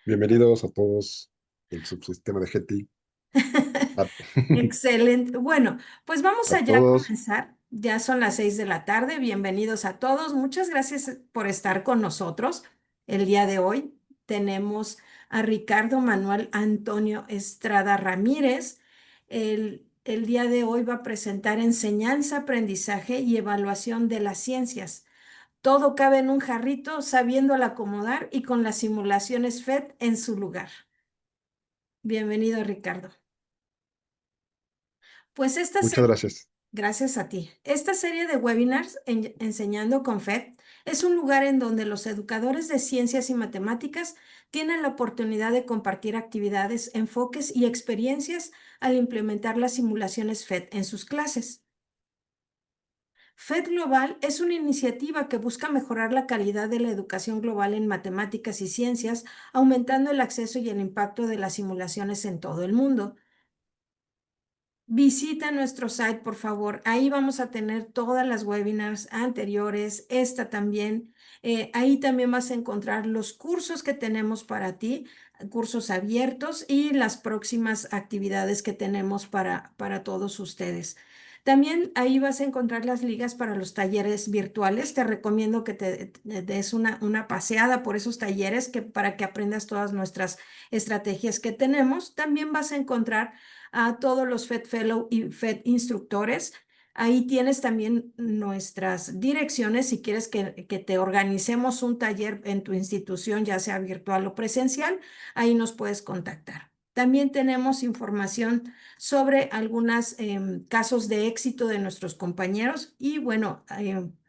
Bienvenidos a todos el subsistema de Getty, a, Excelente. Bueno, pues vamos a allá a todos. comenzar. Ya son las 6 de la tarde. Bienvenidos a todos. Muchas gracias por estar con nosotros el día de hoy. Tenemos a Ricardo Manuel Antonio Estrada Ramírez. El día de hoy va a presentar enseñanza, aprendizaje y evaluación de las ciencias. Todo cabe en un jarrito, sabiéndolo acomodar y con las simulaciones FED en su lugar. Bienvenido, Ricardo. Pues esta Muchas serie. gracias. Gracias a ti. Esta serie de webinars Enseñando con FED es un lugar en donde los educadores de ciencias y matemáticas tienen la oportunidad de compartir actividades, enfoques y experiencias al implementar las simulaciones FED en sus clases. FED Global es una iniciativa que busca mejorar la calidad de la educación global en matemáticas y ciencias, aumentando el acceso y el impacto de las simulaciones en todo el mundo. Visita nuestro site, por favor. Ahí vamos a tener todas las webinars anteriores, esta también. Ahí también vas a encontrar los cursos que tenemos para ti, cursos abiertos y las próximas actividades que tenemos para todos ustedes. También ahí vas a encontrar las ligas para los talleres virtuales. Te recomiendo que te des una paseada por esos talleres para que aprendas todas nuestras estrategias que tenemos. También vas a encontrar a todos los FED Fellow y FED instructores. Ahí tienes también nuestras direcciones si quieres que te organicemos un taller en tu institución, ya sea virtual o presencial, ahí nos puedes contactar. También tenemos información sobre algunos casos de éxito de nuestros compañeros y bueno,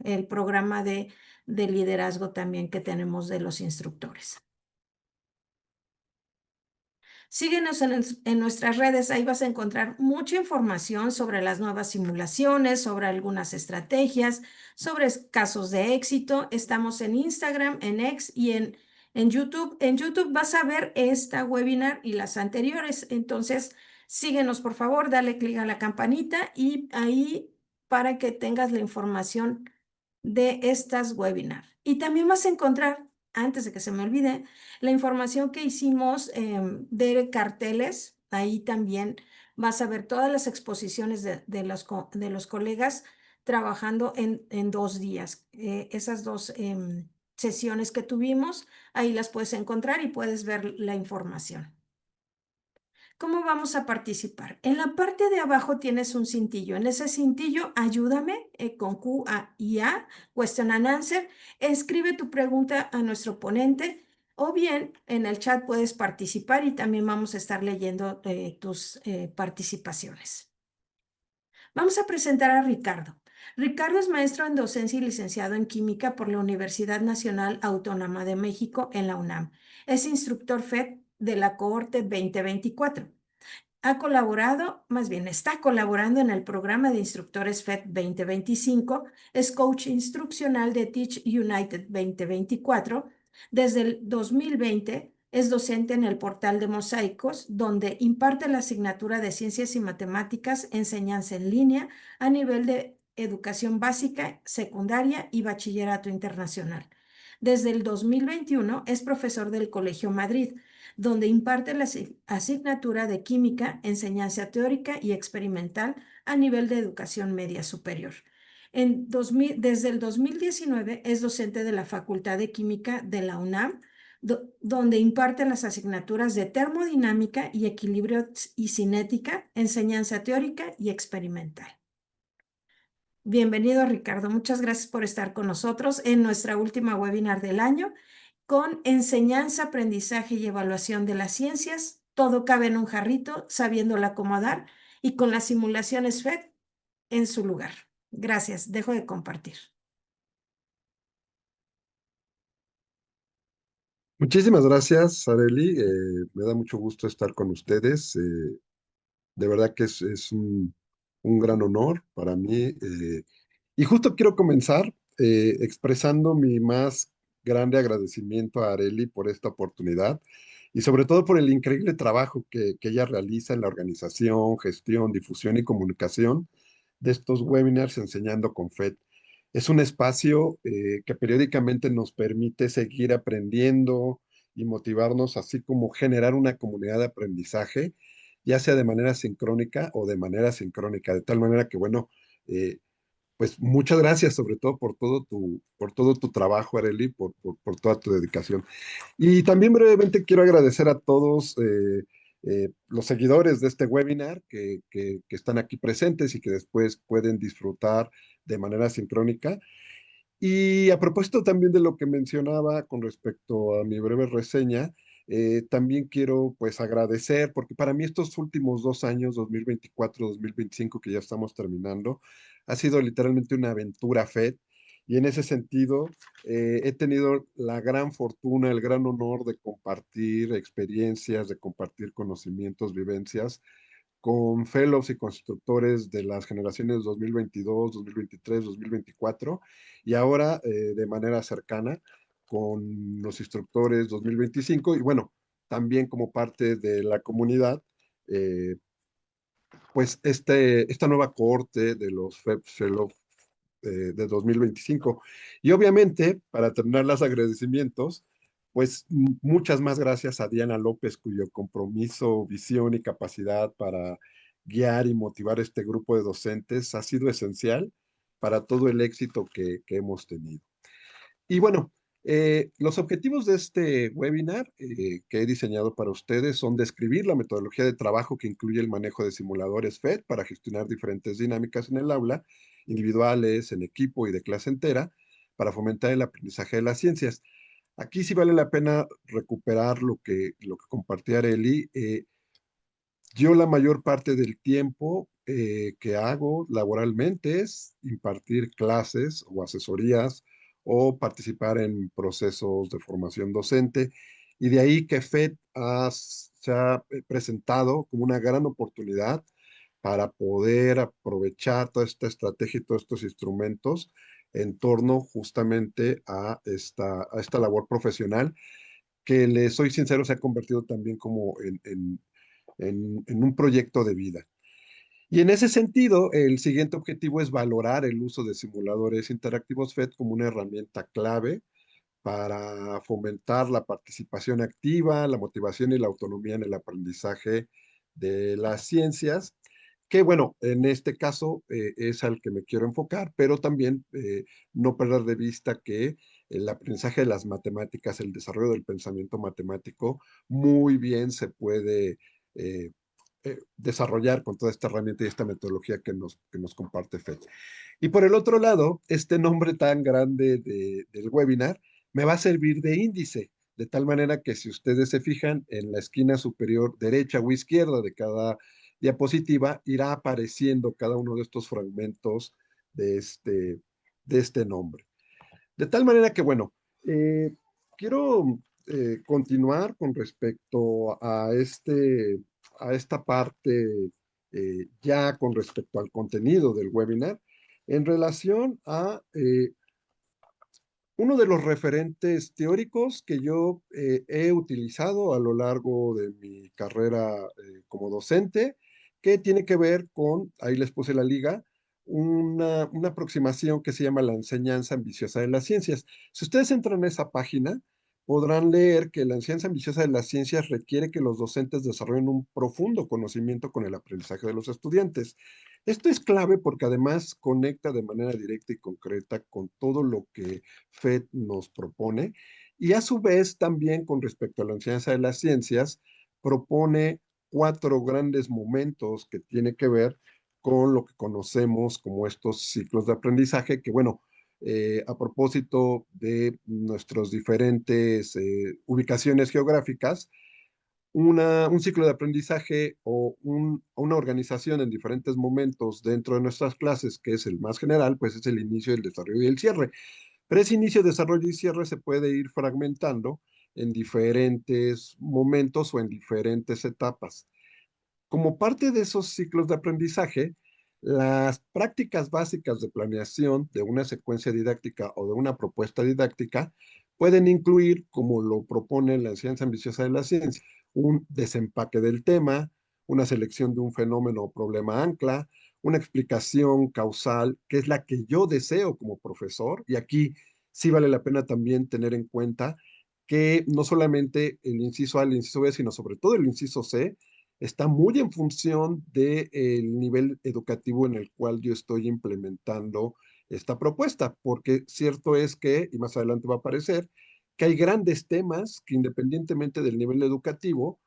el programa de liderazgo también que tenemos de los instructores. Síguenos en nuestras redes, ahí vas a encontrar mucha información sobre las nuevas simulaciones, sobre algunas estrategias, sobre casos de éxito. Estamos en Instagram, en X y en YouTube. En YouTube vas a ver esta webinar y las anteriores. Entonces, síguenos por favor, dale clic a la campanita y ahí para que tengas la información de estas webinars. Y también vas a encontrar, antes de que se me olvide, la información que hicimos de carteles, ahí también vas a ver todas las exposiciones de los colegas trabajando en 2 días. Esas dos sesiones que tuvimos, ahí las puedes encontrar y puedes ver la información. ¿Cómo vamos a participar? En la parte de abajo tienes un cintillo. En ese cintillo, ayúdame con Q y A, Question and Answer. Escribe tu pregunta a nuestro ponente o bien en el chat puedes participar y también vamos a estar leyendo tus participaciones. Vamos a presentar a Ricardo. Ricardo es maestro en docencia y licenciado en química por la Universidad Nacional Autónoma de México en la UNAM. Es instructor FED de la cohorte 2024. Ha colaborado, más bien está colaborando en el programa de instructores FED 2025, es coach instruccional de Teach United 2024. Desde el 2020 es docente en el portal de Mosaicos, donde imparte la asignatura de Ciencias y Matemáticas, enseñanza en línea a nivel de educación básica, secundaria y bachillerato internacional. Desde el 2021 es profesor del Colegio Madrid, donde imparte la asignatura de química, enseñanza teórica y experimental a nivel de educación media superior. Desde el 2019 es docente de la Facultad de Química de la UNAM, donde imparte las asignaturas de termodinámica y equilibrio y cinética, enseñanza teórica y experimental. Bienvenido, Ricardo. Muchas gracias por estar con nosotros en nuestra última webinar del año con enseñanza, aprendizaje y evaluación de las ciencias. Todo cabe en un jarrito, sabiéndolo acomodar y con las simulaciones FED en su lugar. Gracias. Dejo de compartir. Muchísimas gracias, Areli. Me da mucho gusto estar con ustedes. De verdad que es un gran honor para mí. Y justo quiero comenzar expresando mi más grande agradecimiento a Areli por esta oportunidad y sobre todo por el increíble trabajo que ella realiza en la organización, gestión, difusión y comunicación de estos webinars Enseñando con FED. Es un espacio que periódicamente nos permite seguir aprendiendo y motivarnos, así como generar una comunidad de aprendizaje, ya sea de manera sincrónica o de manera sincrónica, de tal manera que, bueno, eh, pues muchas gracias sobre todo por todo tu trabajo, Areli, por toda tu dedicación. Y también brevemente quiero agradecer a todos los seguidores de este webinar que están aquí presentes y que después pueden disfrutar de manera sincrónica. Y a propósito también de lo que mencionaba con respecto a mi breve reseña, también quiero pues agradecer, porque para mí estos últimos 2 años, 2024, 2025, que ya estamos terminando, ha sido literalmente una aventura FED. Y en ese sentido, he tenido la gran fortuna, el gran honor de compartir experiencias, de compartir conocimientos, vivencias con fellows y constructores de las generaciones 2022, 2023, 2024 y ahora de manera cercana con los instructores 2025 y bueno, también como parte de la comunidad, eh, pues esta nueva cohorte de los fellows de 2025. Y obviamente, para terminar los agradecimientos, pues muchas más gracias a Diana López, cuyo compromiso, visión y capacidad para guiar y motivar este grupo de docentes ha sido esencial para todo el éxito que hemos tenido. Y bueno, los objetivos de este webinar que he diseñado para ustedes son describir la metodología de trabajo que incluye el manejo de simuladores FED para gestionar diferentes dinámicas en el aula, individuales, en equipo y de clase entera, para fomentar el aprendizaje de las ciencias. Aquí sí vale la pena recuperar lo que compartía Areli. Yo la mayor parte del tiempo que hago laboralmente es impartir clases o asesorías o participar en procesos de formación docente. Y de ahí que se ha presentado como una gran oportunidad para poder aprovechar toda esta estrategia y todos estos instrumentos en torno justamente a esta labor profesional que, le soy sincero, se ha convertido también como en un proyecto de vida. Y en ese sentido, el siguiente objetivo es valorar el uso de simuladores interactivos FED como una herramienta clave para fomentar la participación activa, la motivación y la autonomía en el aprendizaje de las ciencias, que bueno, en este caso es al que me quiero enfocar, pero también no perder de vista que el aprendizaje de las matemáticas, el desarrollo del pensamiento matemático, muy bien se puede eh, desarrollar con toda esta herramienta y esta metodología que nos comparte FED. Y por el otro lado, este nombre tan grande del webinar me va a servir de índice, de tal manera que si ustedes se fijan en la esquina superior derecha o izquierda de cada diapositiva, irá apareciendo cada uno de estos fragmentos de de este nombre. De tal manera que, bueno, eh, quiero continuar con respecto a esta parte, ya con respecto al contenido del webinar, en relación a uno de los referentes teóricos que yo he utilizado a lo largo de mi carrera como docente, que tiene que ver con, ahí les puse la liga, una aproximación que se llama la enseñanza ambiciosa de las ciencias. Si ustedes entran a esa página, podrán leer que la enseñanza ambiciosa de las ciencias requiere que los docentes desarrollen un profundo conocimiento con el aprendizaje de los estudiantes. Esto es clave porque además conecta de manera directa y concreta con todo lo que FED nos propone y a su vez también con respecto a la enseñanza de las ciencias propone 4 grandes momentos que tiene que ver con lo que conocemos como estos ciclos de aprendizaje que bueno, a propósito de nuestras diferentes ubicaciones geográficas, un ciclo de aprendizaje o una organización en diferentes momentos dentro de nuestras clases, que es el más general, pues es el inicio, el desarrollo y el cierre. Pero ese inicio, desarrollo y cierre se puede ir fragmentando en diferentes momentos o en diferentes etapas. Como parte de esos ciclos de aprendizaje, las prácticas básicas de planeación de una secuencia didáctica o de una propuesta didáctica pueden incluir, como lo propone la enseñanza ambiciosa de la ciencia, un desempaque del tema, una selección de un fenómeno o problema ancla, una explicación causal, que es la que yo deseo como profesor, y aquí sí vale la pena también tener en cuenta que no solamente el inciso A, el inciso B, sino sobre todo el inciso C, está muy en función del nivel educativo en el cual yo estoy implementando esta propuesta, porque cierto es que, y más adelante va a aparecer, que hay grandes temas que independientemente del nivel educativo,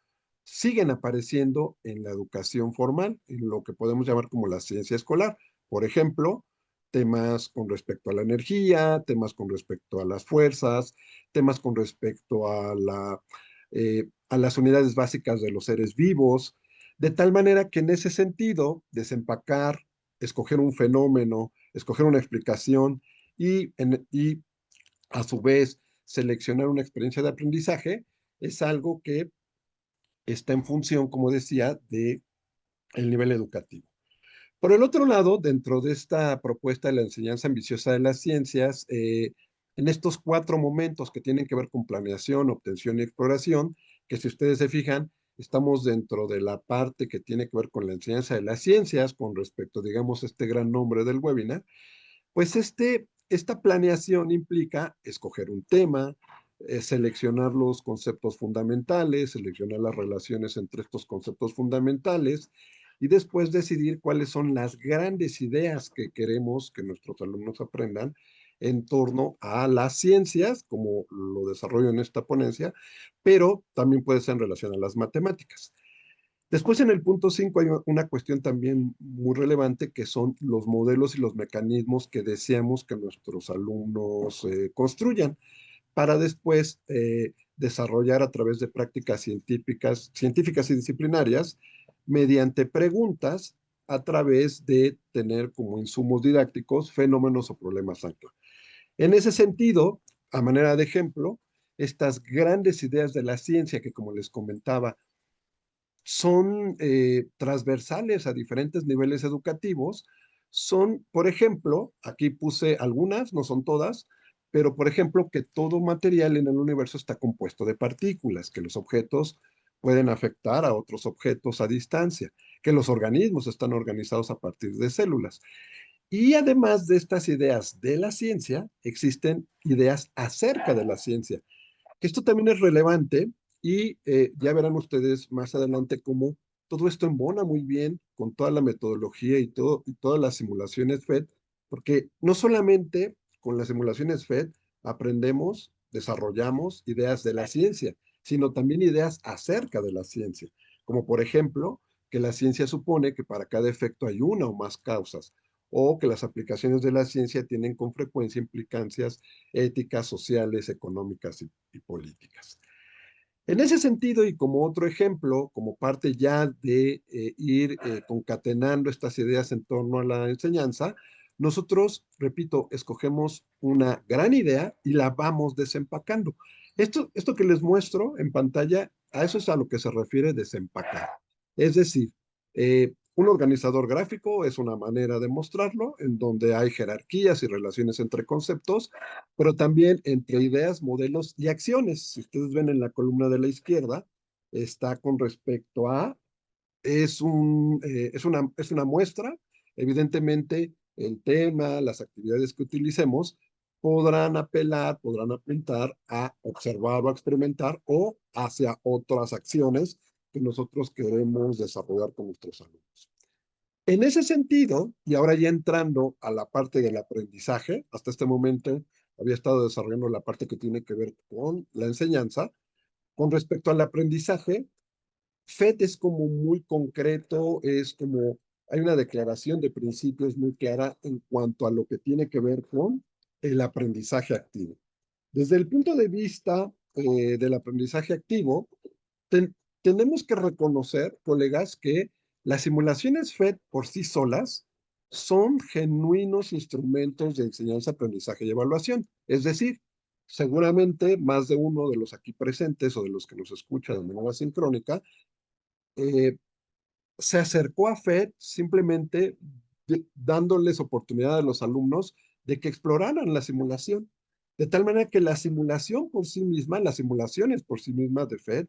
siguen apareciendo en la educación formal, en lo que podemos llamar como la ciencia escolar. Por ejemplo, temas con respecto a la energía, temas con respecto a las fuerzas, temas con respecto a las unidades básicas de los seres vivos, de tal manera que en ese sentido, desempacar, escoger un fenómeno, escoger una explicación y a su vez seleccionar una experiencia de aprendizaje es algo que está en función, como decía, de el nivel educativo. Por el otro lado, dentro de esta propuesta de la enseñanza ambiciosa de las ciencias, en estos 4 momentos que tienen que ver con planeación, obtención y exploración, que si ustedes se fijan, estamos dentro de la parte que tiene que ver con la enseñanza de las ciencias, con respecto, digamos, a este gran nombre del webinar, pues esta planeación implica escoger un tema, seleccionar los conceptos fundamentales, seleccionar las relaciones entre estos conceptos fundamentales y después decidir cuáles son las grandes ideas que queremos que nuestros alumnos aprendan en torno a las ciencias, como lo desarrollo en esta ponencia, pero también puede ser en relación a las matemáticas. Después, en el punto 5 hay una cuestión también muy relevante que son los modelos y los mecanismos que deseamos que nuestros alumnos construyan para después desarrollar a través de prácticas científicas y disciplinarias mediante preguntas a través de tener como insumos didácticos fenómenos o problemas ancla. En ese sentido, a manera de ejemplo, estas grandes ideas de la ciencia que, como les comentaba, son transversales a diferentes niveles educativos. Son, por ejemplo, aquí puse algunas, no son todas, pero por ejemplo que todo material en el universo está compuesto de partículas, que los objetos pueden afectar a otros objetos a distancia, que los organismos están organizados a partir de células. Y además de estas ideas de la ciencia, existen ideas acerca de la ciencia, que esto también es relevante y ya verán ustedes más adelante cómo todo esto embona muy bien con toda la metodología y todas las simulaciones FED, porque no solamente con las simulaciones FED aprendemos, desarrollamos ideas de la ciencia, sino también ideas acerca de la ciencia, como por ejemplo que la ciencia supone que para cada efecto hay una o más causas, o que las aplicaciones de la ciencia tienen con frecuencia implicancias éticas, sociales, económicas y políticas. En ese sentido, y como otro ejemplo, como parte ya de ir concatenando estas ideas en torno a la enseñanza, nosotros, repito, escogemos una gran idea y la vamos desempacando. Esto que les muestro en pantalla, a eso es a lo que se refiere desempacar. Es decir, un organizador gráfico es una manera de mostrarlo, en donde hay jerarquías y relaciones entre conceptos, pero también entre ideas, modelos y acciones. Si ustedes ven en la columna de la izquierda, está con respecto a, es una muestra, evidentemente el tema, las actividades que utilicemos, podrán apelar, podrán apuntar a observar o a experimentar o hacia otras acciones que nosotros queremos desarrollar con nuestros alumnos. En ese sentido, y ahora ya entrando a la parte del aprendizaje, hasta este momento había estado desarrollando la parte que tiene que ver con la enseñanza. Con respecto al aprendizaje, FED es como muy concreto, es como hay una declaración de principios muy clara en cuanto a lo que tiene que ver con el aprendizaje activo. Desde el punto de vista del aprendizaje activo, ten, tenemos que reconocer, colegas, que las simulaciones FED por sí solas son genuinos instrumentos de enseñanza, aprendizaje y evaluación. Es decir, seguramente más de uno de los aquí presentes o de los que nos escuchan de manera sincrónica eh, se acercó a FED simplemente dándoles oportunidad a los alumnos de que exploraran la simulación. De tal manera que la simulación por sí misma, las simulaciones por sí mismas de FED,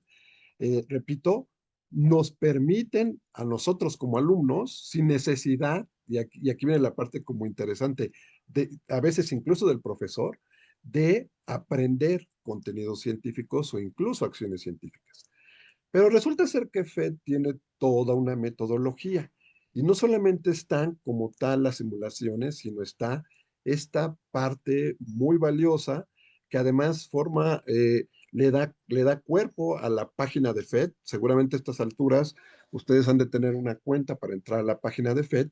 repito, nos permiten a nosotros como alumnos, sin necesidad, y aquí viene la parte como interesante, a veces incluso del profesor, de aprender contenidos científicos o incluso acciones científicas. Pero resulta ser que FED tiene toda una metodología y no solamente están como tal las simulaciones, sino está esta parte muy valiosa que además le da cuerpo a la página de FED. Seguramente a estas alturas ustedes han de tener una cuenta para entrar a la página de FED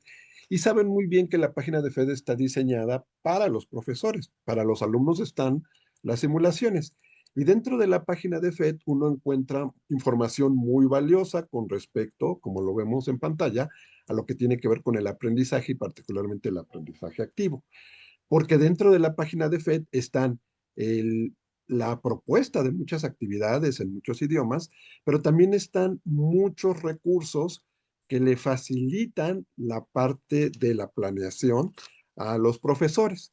y saben muy bien que la página de FED está diseñada para los profesores, para los alumnos están las simulaciones. Y dentro de la página de FED uno encuentra información muy valiosa con respecto, como lo vemos en pantalla, a lo que tiene que ver con el aprendizaje y particularmente el aprendizaje activo. Porque dentro de la página de FED están el, la propuesta de muchas actividades en muchos idiomas, pero también están muchos recursos que le facilitan la parte de la planeación a los profesores.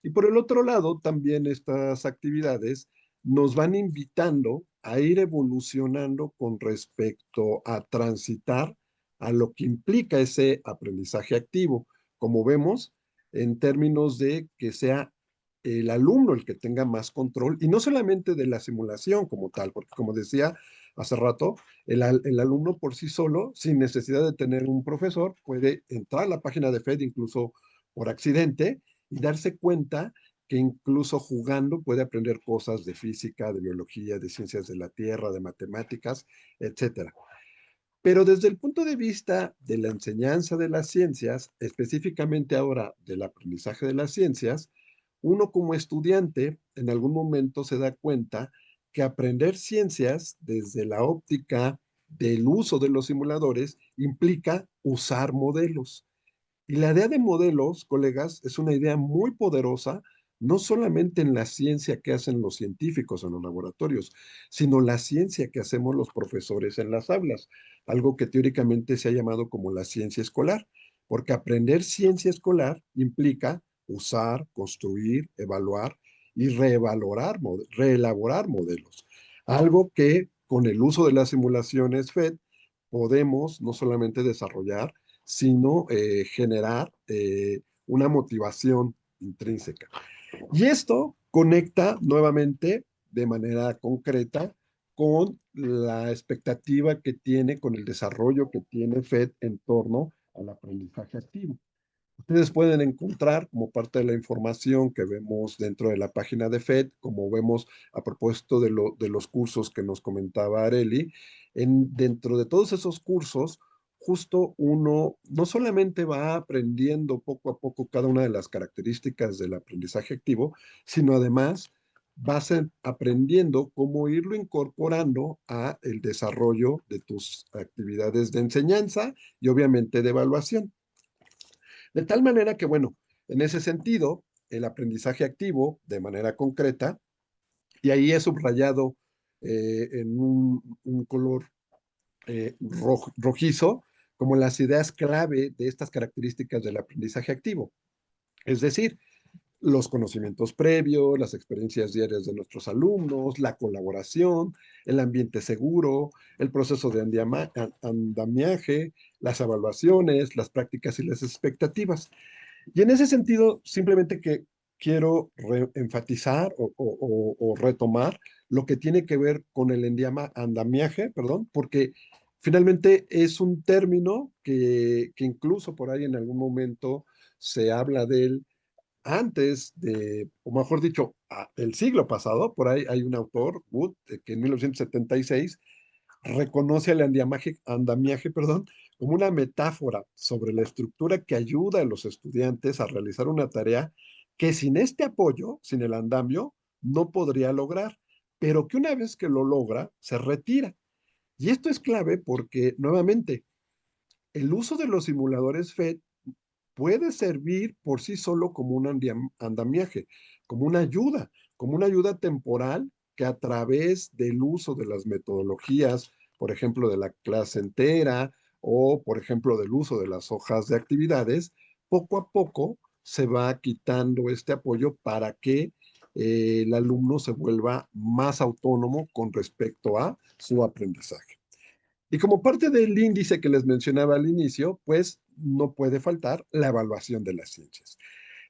Y por el otro lado, también estas actividades nos van invitando a ir evolucionando con respecto a transitar a lo que implica ese aprendizaje activo. Como vemos, en términos de que sea el alumno el que tenga más control y no solamente de la simulación como tal, porque como decía hace rato, el alumno por sí solo, sin necesidad de tener un profesor, puede entrar a la página de FED incluso por accidente y darse cuenta que incluso jugando puede aprender cosas de física, de biología, de ciencias de la tierra, de matemáticas, etcétera. Pero desde el punto de vista de la enseñanza de las ciencias, específicamente ahora del aprendizaje de las ciencias, uno como estudiante en algún momento se da cuenta que aprender ciencias desde la óptica del uso de los simuladores implica usar modelos. Y la idea de modelos, colegas, es una idea muy poderosa, no solamente en la ciencia que hacen los científicos en los laboratorios, sino la ciencia que hacemos los profesores en las aulas, algo que teóricamente se ha llamado como la ciencia escolar, porque aprender ciencia escolar implica usar, construir, evaluar y reelaborar modelos, algo que con el uso de las simulaciones FED podemos no solamente desarrollar, sino generar una motivación intrínseca. Y esto conecta nuevamente de manera concreta con la expectativa que tiene, con el desarrollo que tiene FED en torno al aprendizaje activo. Ustedes pueden encontrar como parte de la información que vemos dentro de la página de FED, como vemos a propósito de los cursos que nos comentaba Areli, dentro de todos esos cursos, justo uno no solamente va aprendiendo poco a poco cada una de las características del aprendizaje activo, sino además vas aprendiendo cómo irlo incorporando a el desarrollo de tus actividades de enseñanza y obviamente de evaluación. De tal manera que, bueno, en ese sentido, el aprendizaje activo de manera concreta, y ahí he subrayado en un color rojizo, como las ideas clave de estas características del aprendizaje activo. Es decir, los conocimientos previos, las experiencias diarias de nuestros alumnos, la colaboración, el ambiente seguro, el proceso de andamiaje, las evaluaciones, las prácticas y las expectativas. Y en ese sentido, simplemente que quiero enfatizar o retomar lo que tiene que ver con el andamiaje, perdón, porque finalmente es un término que incluso por ahí en algún momento se habla de él antes de, o mejor dicho, el siglo pasado, por ahí hay un autor, Wood, que en 1976 reconoce el andamiaje, perdón, como una metáfora sobre la estructura que ayuda a los estudiantes a realizar una tarea que sin este apoyo, sin el andamio, no podría lograr, pero que una vez que lo logra, se retira. Y esto es clave porque, nuevamente, el uso de los simuladores FED puede servir por sí solo como un andamiaje, como una ayuda temporal que a través del uso de las metodologías, por ejemplo, de la clase entera o, por ejemplo, del uso de las hojas de actividades, poco a poco se va quitando este apoyo para que el alumno se vuelva más autónomo con respecto a su aprendizaje. Y como parte del índice que les mencionaba al inicio, pues no puede faltar la evaluación de las ciencias.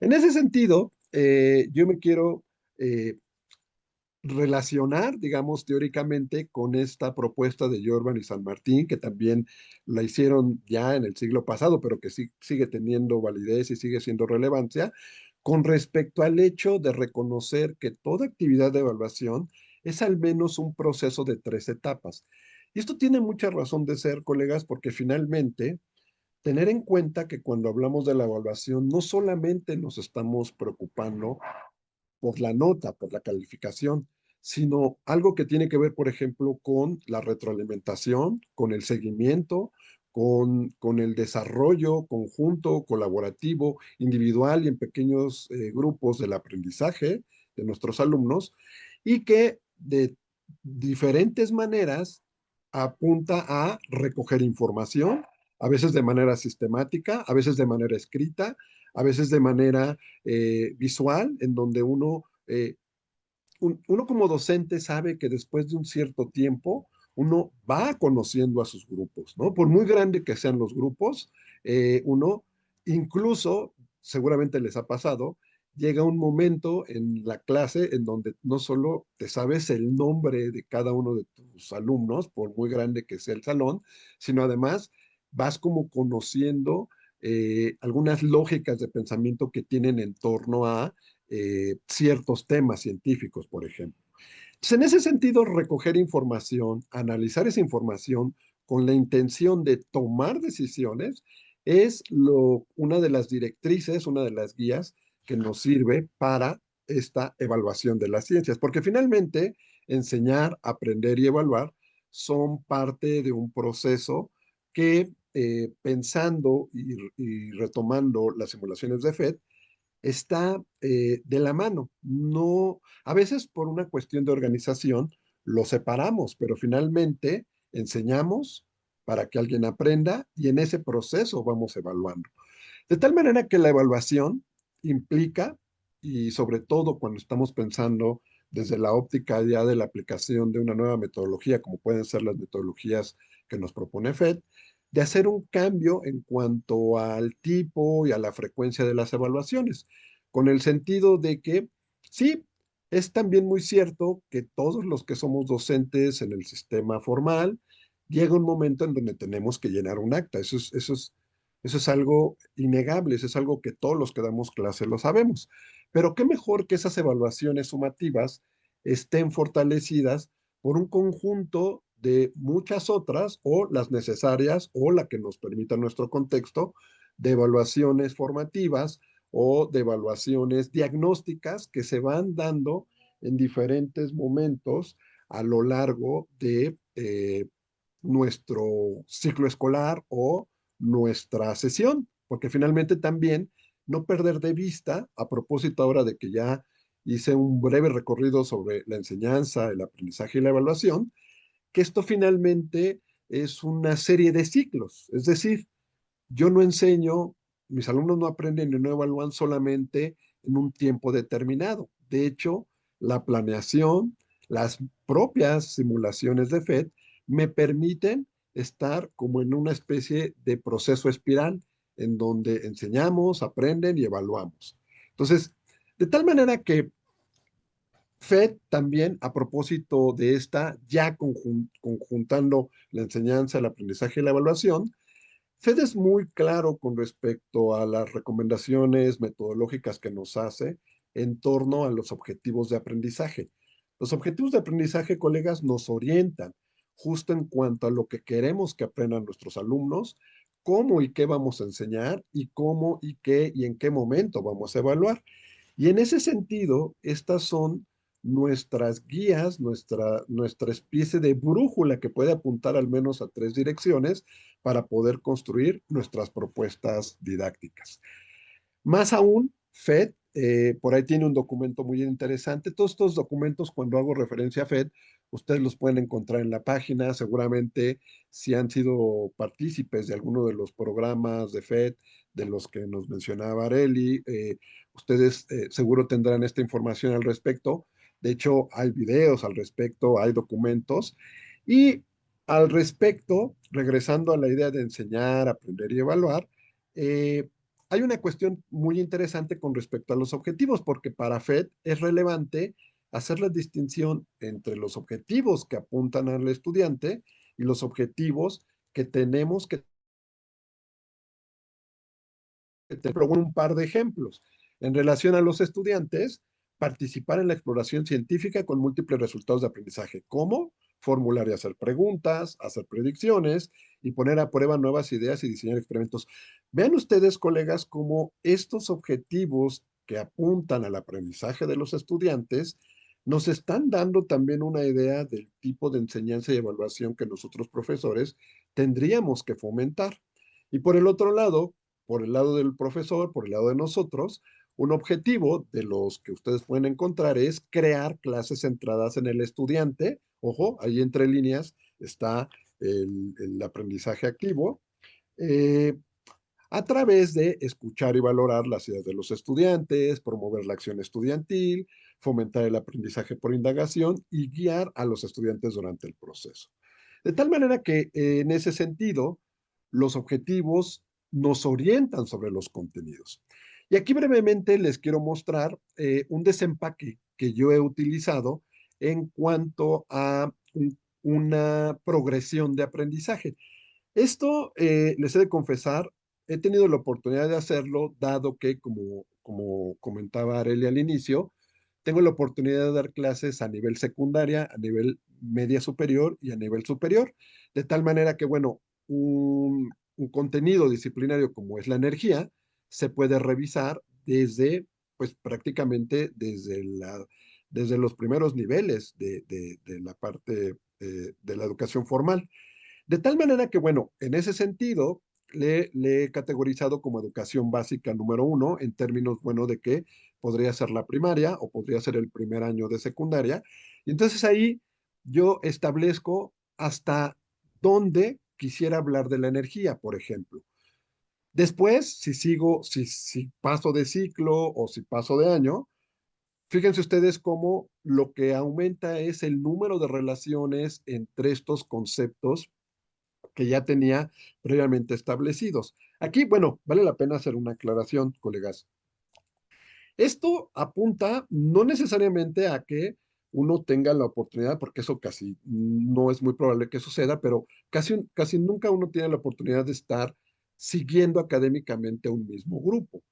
En ese sentido, yo me quiero relacionar, digamos, teóricamente con esta propuesta de Jorban y San Martín, que también la hicieron ya en el siglo pasado, pero que sí, sigue teniendo validez y sigue siendo relevancia, con respecto al hecho de reconocer que toda actividad de evaluación es al menos un proceso de tres etapas. Y esto tiene mucha razón de ser, colegas, porque finalmente tener en cuenta que cuando hablamos de la evaluación no solamente nos estamos preocupando por la nota, por la calificación, sino algo que tiene que ver, por ejemplo, con la retroalimentación, con el seguimiento, con el desarrollo conjunto, colaborativo, individual y en pequeños grupos del aprendizaje de nuestros alumnos, y que de diferentes maneras apunta a recoger información, a veces de manera sistemática, a veces de manera escrita, a veces de manera visual, en donde uno como docente sabe que después de un cierto tiempo uno va conociendo a sus grupos, ¿no? Por muy grande que sean los grupos, uno incluso, seguramente les ha pasado, llega un momento en la clase en donde no solo te sabes el nombre de cada uno de tus alumnos, por muy grande que sea el salón, sino además vas como conociendo algunas lógicas de pensamiento que tienen en torno a ciertos temas científicos, por ejemplo. Entonces, en ese sentido, recoger información, analizar esa información con la intención de tomar decisiones es una de las directrices, una de las guías que nos sirve para esta evaluación de las ciencias, porque finalmente enseñar, aprender y evaluar son parte de un proceso que, pensando y retomando las simulaciones de FED, está de la mano. No, a veces por una cuestión de organización lo separamos, pero finalmente enseñamos para que alguien aprenda y en ese proceso vamos evaluando. De tal manera que la evaluación implica, y sobre todo cuando estamos pensando desde la óptica ya de la aplicación de una nueva metodología, como pueden ser las metodologías que nos propone FED, de hacer un cambio en cuanto al tipo y a la frecuencia de las evaluaciones, con el sentido de que sí, es también muy cierto que todos los que somos docentes en el sistema formal, llega un momento en donde tenemos que llenar un acta. Eso es algo innegable, eso es algo que todos los que damos clase lo sabemos. Pero qué mejor que esas evaluaciones sumativas estén fortalecidas por un conjunto de muchas otras o las necesarias o la que nos permita nuestro contexto de evaluaciones formativas o de evaluaciones diagnósticas que se van dando en diferentes momentos a lo largo de nuestro ciclo escolar o nuestra sesión, porque finalmente también no perder de vista, a propósito ahora de que ya hice un breve recorrido sobre la enseñanza, el aprendizaje y la evaluación, que esto finalmente es una serie de ciclos, es decir, yo no enseño, mis alumnos no aprenden y no evalúan solamente en un tiempo determinado. De hecho, la planeación, las propias simulaciones de FED me permiten estar como en una especie de proceso espiral en donde enseñamos, aprenden y evaluamos. Entonces, de tal manera que FED también, a propósito de esta, ya conjuntando la enseñanza, el aprendizaje y la evaluación, FED es muy claro con respecto a las recomendaciones metodológicas que nos hace en torno a los objetivos de aprendizaje. Los objetivos de aprendizaje, colegas, nos orientan justo en cuanto a lo que queremos que aprendan nuestros alumnos, cómo y qué vamos a enseñar y cómo y qué y en qué momento vamos a evaluar. Y en ese sentido, estas son nuestras guías, nuestra especie de brújula que puede apuntar al menos a tres direcciones para poder construir nuestras propuestas didácticas. Más aún, FED, por ahí tiene un documento muy interesante. Todos estos documentos, cuando hago referencia a FED, ustedes los pueden encontrar en la página. Seguramente, si han sido partícipes de alguno de los programas de FED, de los que nos mencionaba Areli, ustedes seguro tendrán esta información al respecto. De hecho, hay videos al respecto, hay documentos. Y al respecto, regresando a la idea de enseñar, aprender y evaluar, hay una cuestión muy interesante con respecto a los objetivos, porque para FED es relevante hacer la distinción entre los objetivos que apuntan al estudiante y los objetivos que tenemos que te pongo un par de ejemplos. En relación a los estudiantes, participar en la exploración científica con múltiples resultados de aprendizaje, como formular y hacer preguntas, hacer predicciones y poner a prueba nuevas ideas y diseñar experimentos. Vean ustedes, colegas, cómo estos objetivos que apuntan al aprendizaje de los estudiantes nos están dando también una idea del tipo de enseñanza y evaluación que nosotros profesores tendríamos que fomentar. Y por el otro lado, por el lado del profesor, por el lado de nosotros, un objetivo de los que ustedes pueden encontrar es crear clases centradas en el estudiante. Ojo, ahí entre líneas está el aprendizaje activo. eh, a través de escuchar y valorar las ideas de los estudiantes, promover la acción estudiantil, fomentar el aprendizaje por indagación y guiar a los estudiantes durante el proceso. De tal manera que en ese sentido, los objetivos nos orientan sobre los contenidos. Y aquí brevemente les quiero mostrar un desempaque que yo he utilizado en cuanto a una progresión de aprendizaje. Esto, les he de confesar, he tenido la oportunidad de hacerlo, dado que, como comentaba Arely al inicio, tengo la oportunidad de dar clases a nivel secundaria, a nivel media superior y a nivel superior, de tal manera que, bueno, un contenido disciplinario como es la energía se puede revisar desde, pues prácticamente desde los primeros niveles de la parte de la educación formal. De tal manera que, bueno, en ese sentido, le he categorizado como educación básica número uno, en términos, bueno, de que podría ser la primaria o podría ser el primer año de secundaria. Y entonces ahí yo establezco hasta dónde quisiera hablar de la energía, por ejemplo. Después, si paso de ciclo o si paso de año, fíjense ustedes cómo lo que aumenta es el número de relaciones entre estos conceptos que ya tenía previamente establecidos. Aquí, bueno, vale la pena hacer una aclaración, colegas. Esto apunta no necesariamente a que uno tenga la oportunidad, porque eso casi no es muy probable que suceda, pero casi nunca uno tiene la oportunidad de estar siguiendo académicamente a un mismo grupo.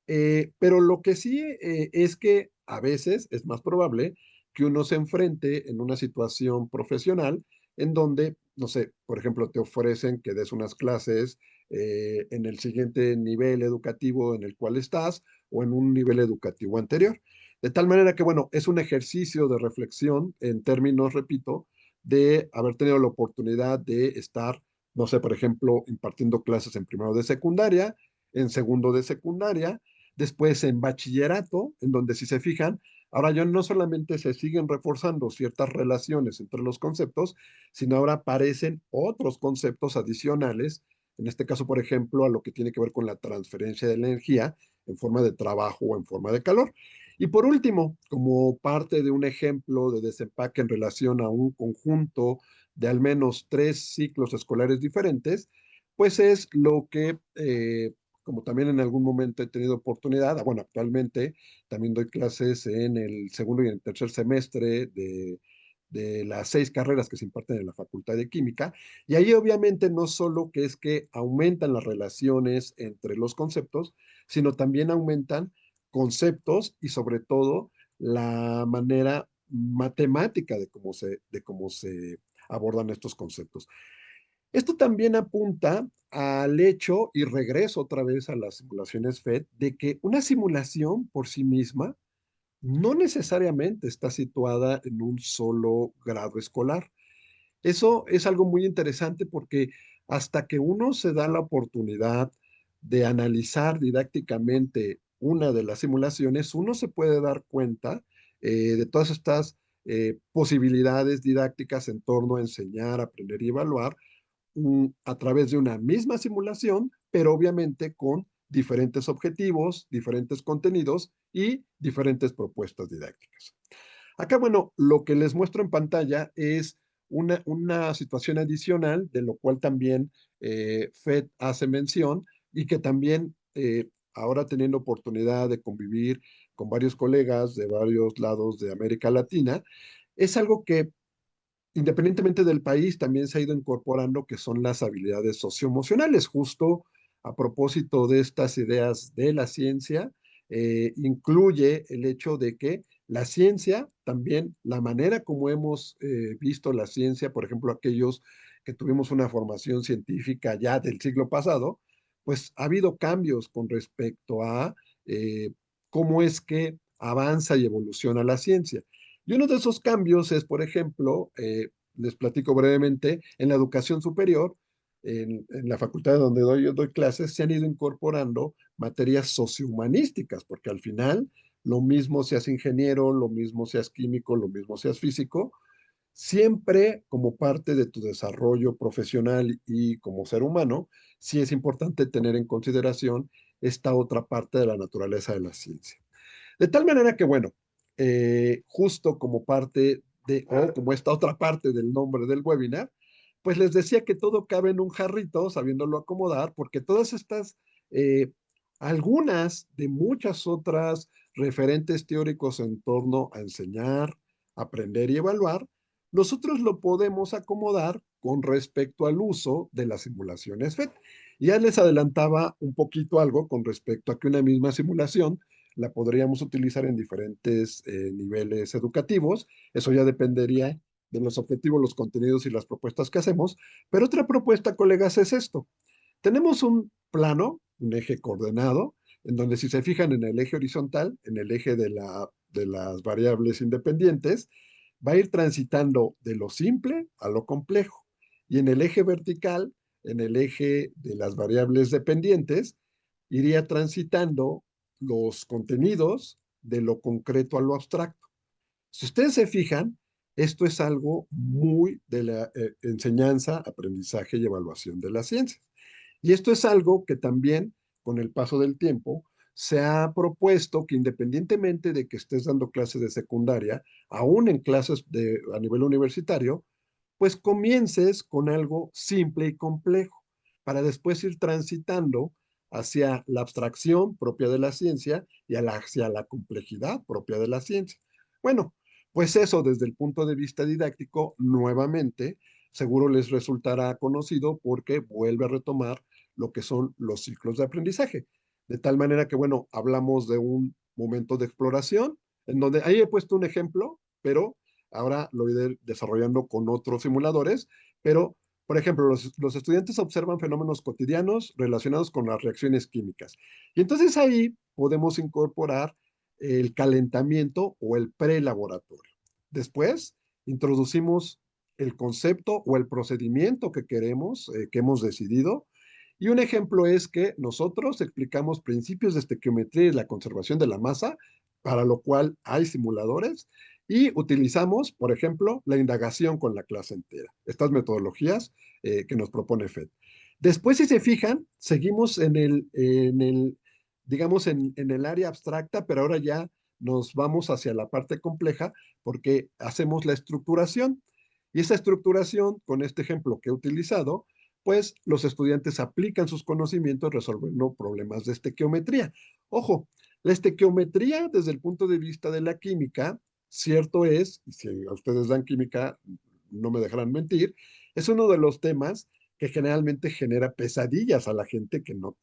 Pero lo que sí es que a veces es más probable que uno se enfrente en una situación profesional en donde, no sé, por ejemplo, te ofrecen que des unas clases en el siguiente nivel educativo en el cual estás o en un nivel educativo anterior. De tal manera que, bueno, es un ejercicio de reflexión en términos, repito, de haber tenido la oportunidad de estar, no sé, por ejemplo, impartiendo clases en primero de secundaria, en segundo de secundaria, después en bachillerato, en donde si se fijan, ahora ya no solamente se siguen reforzando ciertas relaciones entre los conceptos, sino ahora aparecen otros conceptos adicionales, en este caso, por ejemplo, a lo que tiene que ver con la transferencia de la energía en forma de trabajo o en forma de calor. Y por último, como parte de un ejemplo de desempaque en relación a un conjunto de al menos 3 ciclos escolares diferentes, pues es lo que como también en algún momento he tenido oportunidad, bueno, actualmente también doy clases en el segundo y en el tercer semestre de las 6 carreras que se imparten en la Facultad de Química, y ahí obviamente no solo que es que aumentan las relaciones entre los conceptos, sino también aumentan conceptos y sobre todo la manera matemática de cómo se abordan estos conceptos. Esto también apunta al hecho, y regreso otra vez a las simulaciones FED, de que una simulación por sí misma no necesariamente está situada en un solo grado escolar. Eso es algo muy interesante porque hasta que uno se da la oportunidad de analizar didácticamente una de las simulaciones, uno se puede dar cuenta de todas estas posibilidades didácticas en torno a enseñar, aprender y evaluar a través de una misma simulación, pero obviamente con diferentes objetivos, diferentes contenidos y diferentes propuestas didácticas. Acá, bueno, lo que les muestro en pantalla es una situación adicional, de lo cual también FED hace mención y que también ahora teniendo oportunidad de convivir con varios colegas de varios lados de América Latina, es algo que independientemente del país, también se ha ido incorporando que son las habilidades socioemocionales, justo a propósito de estas ideas de la ciencia, incluye el hecho de que la ciencia, también la manera como hemos visto la ciencia, por ejemplo, aquellos que tuvimos una formación científica ya del siglo pasado, pues ha habido cambios con respecto a eh, cómo es que avanza y evoluciona la ciencia. Y uno de esos cambios es, por ejemplo, les platico brevemente, en la educación superior, en la facultad donde yo doy clases, se han ido incorporando materias sociohumanísticas, porque al final lo mismo seas ingeniero, lo mismo seas químico, lo mismo seas físico, siempre como parte de tu desarrollo profesional y como ser humano, sí es importante tener en consideración esta otra parte de la naturaleza de la ciencia. De tal manera que, bueno, justo como parte de, o como esta otra parte del nombre del webinar, pues les decía que todo cabe en un jarrito, sabiéndolo acomodar, porque todas estas, eh, algunas de muchas otras referentes teóricos en torno a enseñar, aprender y evaluar, nosotros lo podemos acomodar con respecto al uso de las simulaciones FET. Ya les adelantaba un poquito algo con respecto a que una misma simulación la podríamos utilizar en diferentes niveles educativos. Eso ya dependería de los objetivos, los contenidos y las propuestas que hacemos. Pero otra propuesta, colegas, es esto. Tenemos un plano, un eje coordenado, en donde si se fijan en el eje horizontal, en el eje de las variables independientes, va a ir transitando de lo simple a lo complejo. Y en el eje vertical, en el eje de las variables dependientes, iría transitando los contenidos de lo concreto a lo abstracto. Si ustedes se fijan, esto es algo muy de la enseñanza, aprendizaje y evaluación de la ciencia. Y esto es algo que también, con el paso del tiempo, se ha propuesto que independientemente de que estés dando clases de secundaria, aún en clases a nivel universitario, pues comiences con algo simple y complejo, para después ir transitando hacia la abstracción propia de la ciencia y hacia la complejidad propia de la ciencia. Bueno, pues eso desde el punto de vista didáctico, nuevamente, seguro les resultará conocido porque vuelve a retomar lo que son los ciclos de aprendizaje. De tal manera que, bueno, hablamos de un momento de exploración, en donde ahí he puesto un ejemplo, pero ahora lo iré desarrollando con otros simuladores, pero, por ejemplo, los estudiantes observan fenómenos cotidianos relacionados con las reacciones químicas. Y entonces ahí podemos incorporar el calentamiento o el prelaboratorio. Después, introducimos el concepto o el procedimiento que queremos, que hemos decidido. Y un ejemplo es que nosotros explicamos principios de estequiometría y la conservación de la masa, para lo cual hay simuladores, y utilizamos, por ejemplo, la indagación con la clase entera, estas metodologías que nos propone FED. Después, si se fijan, seguimos digamos, en el área abstracta, pero ahora ya nos vamos hacia la parte compleja porque hacemos la estructuración. Y esa estructuración, con este ejemplo que he utilizado, pues los estudiantes aplican sus conocimientos resolviendo problemas de estequiometría. Ojo, la estequiometría desde el punto de vista de la química, cierto es, y si a ustedes dan química, no me dejarán mentir, es uno de los temas que generalmente genera pesadillas a la gente que no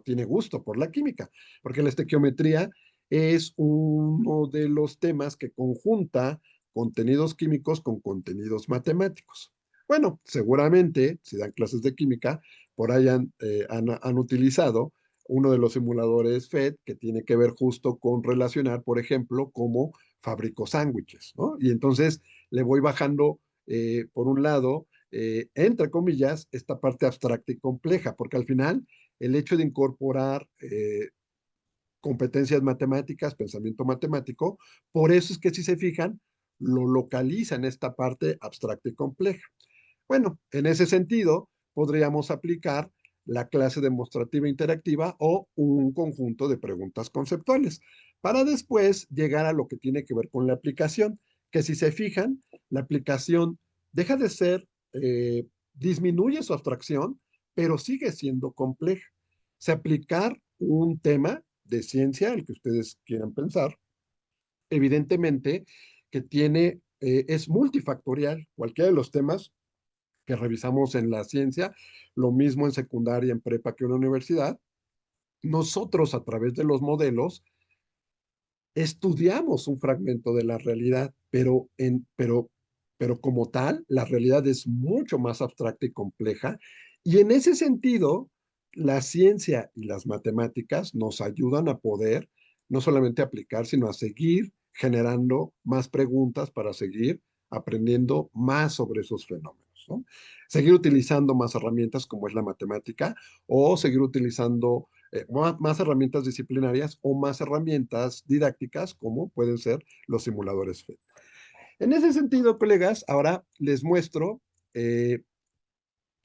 tiene gusto por la química, porque la estequiometría es uno de los temas que conjunta contenidos químicos con contenidos matemáticos. Bueno, seguramente, si dan clases de química, por ahí han utilizado uno de los simuladores FED que tiene que ver justo con relacionar, por ejemplo, cómo fabrico sándwiches, ¿no? Y entonces le voy bajando, por un lado, entre comillas, esta parte abstracta y compleja, porque al final el hecho de incorporar competencias matemáticas, pensamiento matemático, por eso es que si se fijan, lo localiza en esta parte abstracta y compleja. Bueno, en ese sentido, podríamos aplicar la clase demostrativa interactiva o un conjunto de preguntas conceptuales para después llegar a lo que tiene que ver con la aplicación, que si se fijan, la aplicación deja de ser, disminuye su abstracción, pero sigue siendo compleja. Se aplicar un tema, de ciencia, el que ustedes quieran pensar, evidentemente que tiene, es multifactorial, cualquiera de los temas que revisamos en la ciencia, lo mismo en secundaria, en prepa que en la universidad, nosotros a través de los modelos estudiamos un fragmento de la realidad, pero como tal, la realidad es mucho más abstracta y compleja. Y en ese sentido, la ciencia y las matemáticas nos ayudan a poder no solamente aplicar, sino a seguir generando más preguntas para seguir aprendiendo más sobre esos fenómenos, ¿no? Seguir utilizando más herramientas como es la matemática o seguir utilizando más herramientas disciplinarias o más herramientas didácticas como pueden ser los simuladores FED. En ese sentido, colegas, ahora les muestro eh,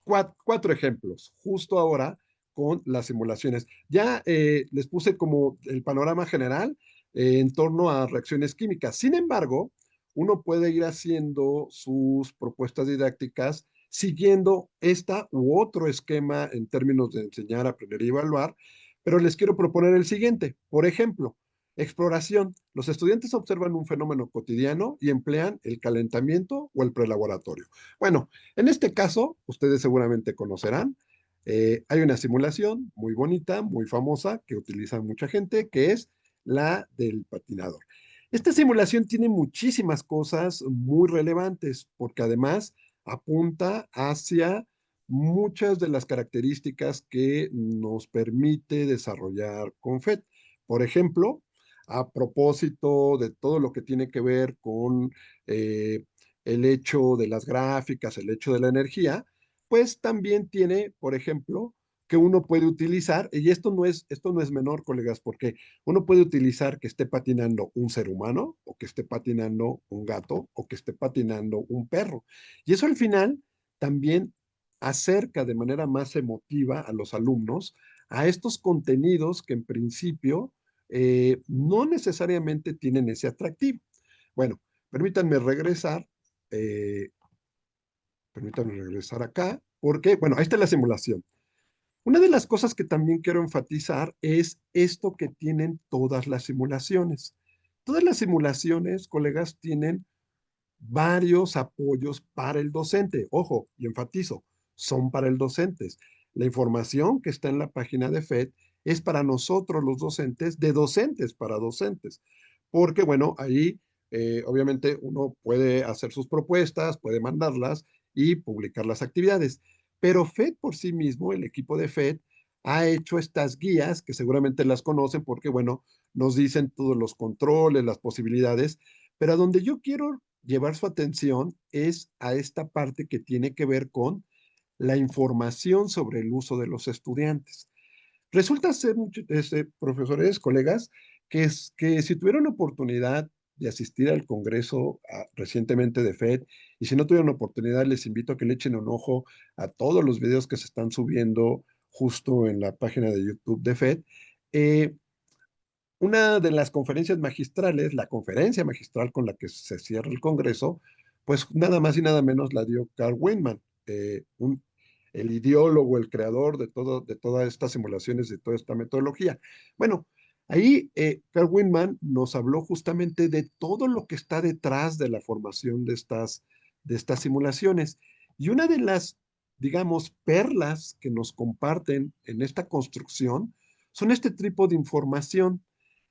cuatro ejemplos, justo ahora con las simulaciones. Ya les puse como el panorama general en torno a reacciones químicas. Sin embargo, uno puede ir haciendo sus propuestas didácticas siguiendo esta u otro esquema en términos de enseñar, aprender y evaluar, pero les quiero proponer el siguiente. Por ejemplo, exploración. Los estudiantes observan un fenómeno cotidiano y emplean el calentamiento o el prelaboratorio. Bueno, en este caso, ustedes seguramente conocerán, hay una simulación muy bonita, muy famosa, que utiliza mucha gente, que es la del patinador. Esta simulación tiene muchísimas cosas muy relevantes, porque además apunta hacia muchas de las características que nos permite desarrollar Confed. Por ejemplo, a propósito de todo lo que tiene que ver con el hecho de las gráficas, el hecho de la energía, pues también tiene, por ejemplo, que uno puede utilizar, y esto no es menor, colegas, porque uno puede utilizar que esté patinando un ser humano, o que esté patinando un gato, o que esté patinando un perro. Y eso al final también acerca de manera más emotiva a los alumnos a estos contenidos que en principio no necesariamente tienen ese atractivo. Bueno, permítanme regresar eh, permítanme regresar acá, porque, bueno, ahí está la simulación. Una de las cosas que también quiero enfatizar es esto que tienen todas las simulaciones. Todas las simulaciones, colegas, tienen varios apoyos para el docente. Ojo, y enfatizo, son para el docente. La información que está en la página de FED es para nosotros los docentes, de docentes para docentes, porque bueno, ahí obviamente uno puede hacer sus propuestas, puede mandarlas y publicar las actividades, pero FED por sí mismo, el equipo de FED, ha hecho estas guías que seguramente las conocen porque bueno, nos dicen todos los controles, las posibilidades, pero a donde yo quiero llevar su atención es a esta parte que tiene que ver con la información sobre el uso de los estudiantes. Resulta ser, profesores, colegas, que si tuvieron oportunidad de asistir al Congreso recientemente de FED, y si no tuvieron oportunidad, les invito a que le echen un ojo a todos los videos que se están subiendo justo en la página de YouTube de FED. Eh, una de las conferencias magistrales, la conferencia magistral con la que se cierra el Congreso, pues nada más y nada menos la dio Carl Weinman, el ideólogo, el creador de todas estas simulaciones, de toda esta metodología. Bueno, ahí Carl Weinman nos habló justamente de todo lo que está detrás de la formación de estas simulaciones. Y una de las, digamos, perlas que nos comparten en esta construcción son este tipo de información,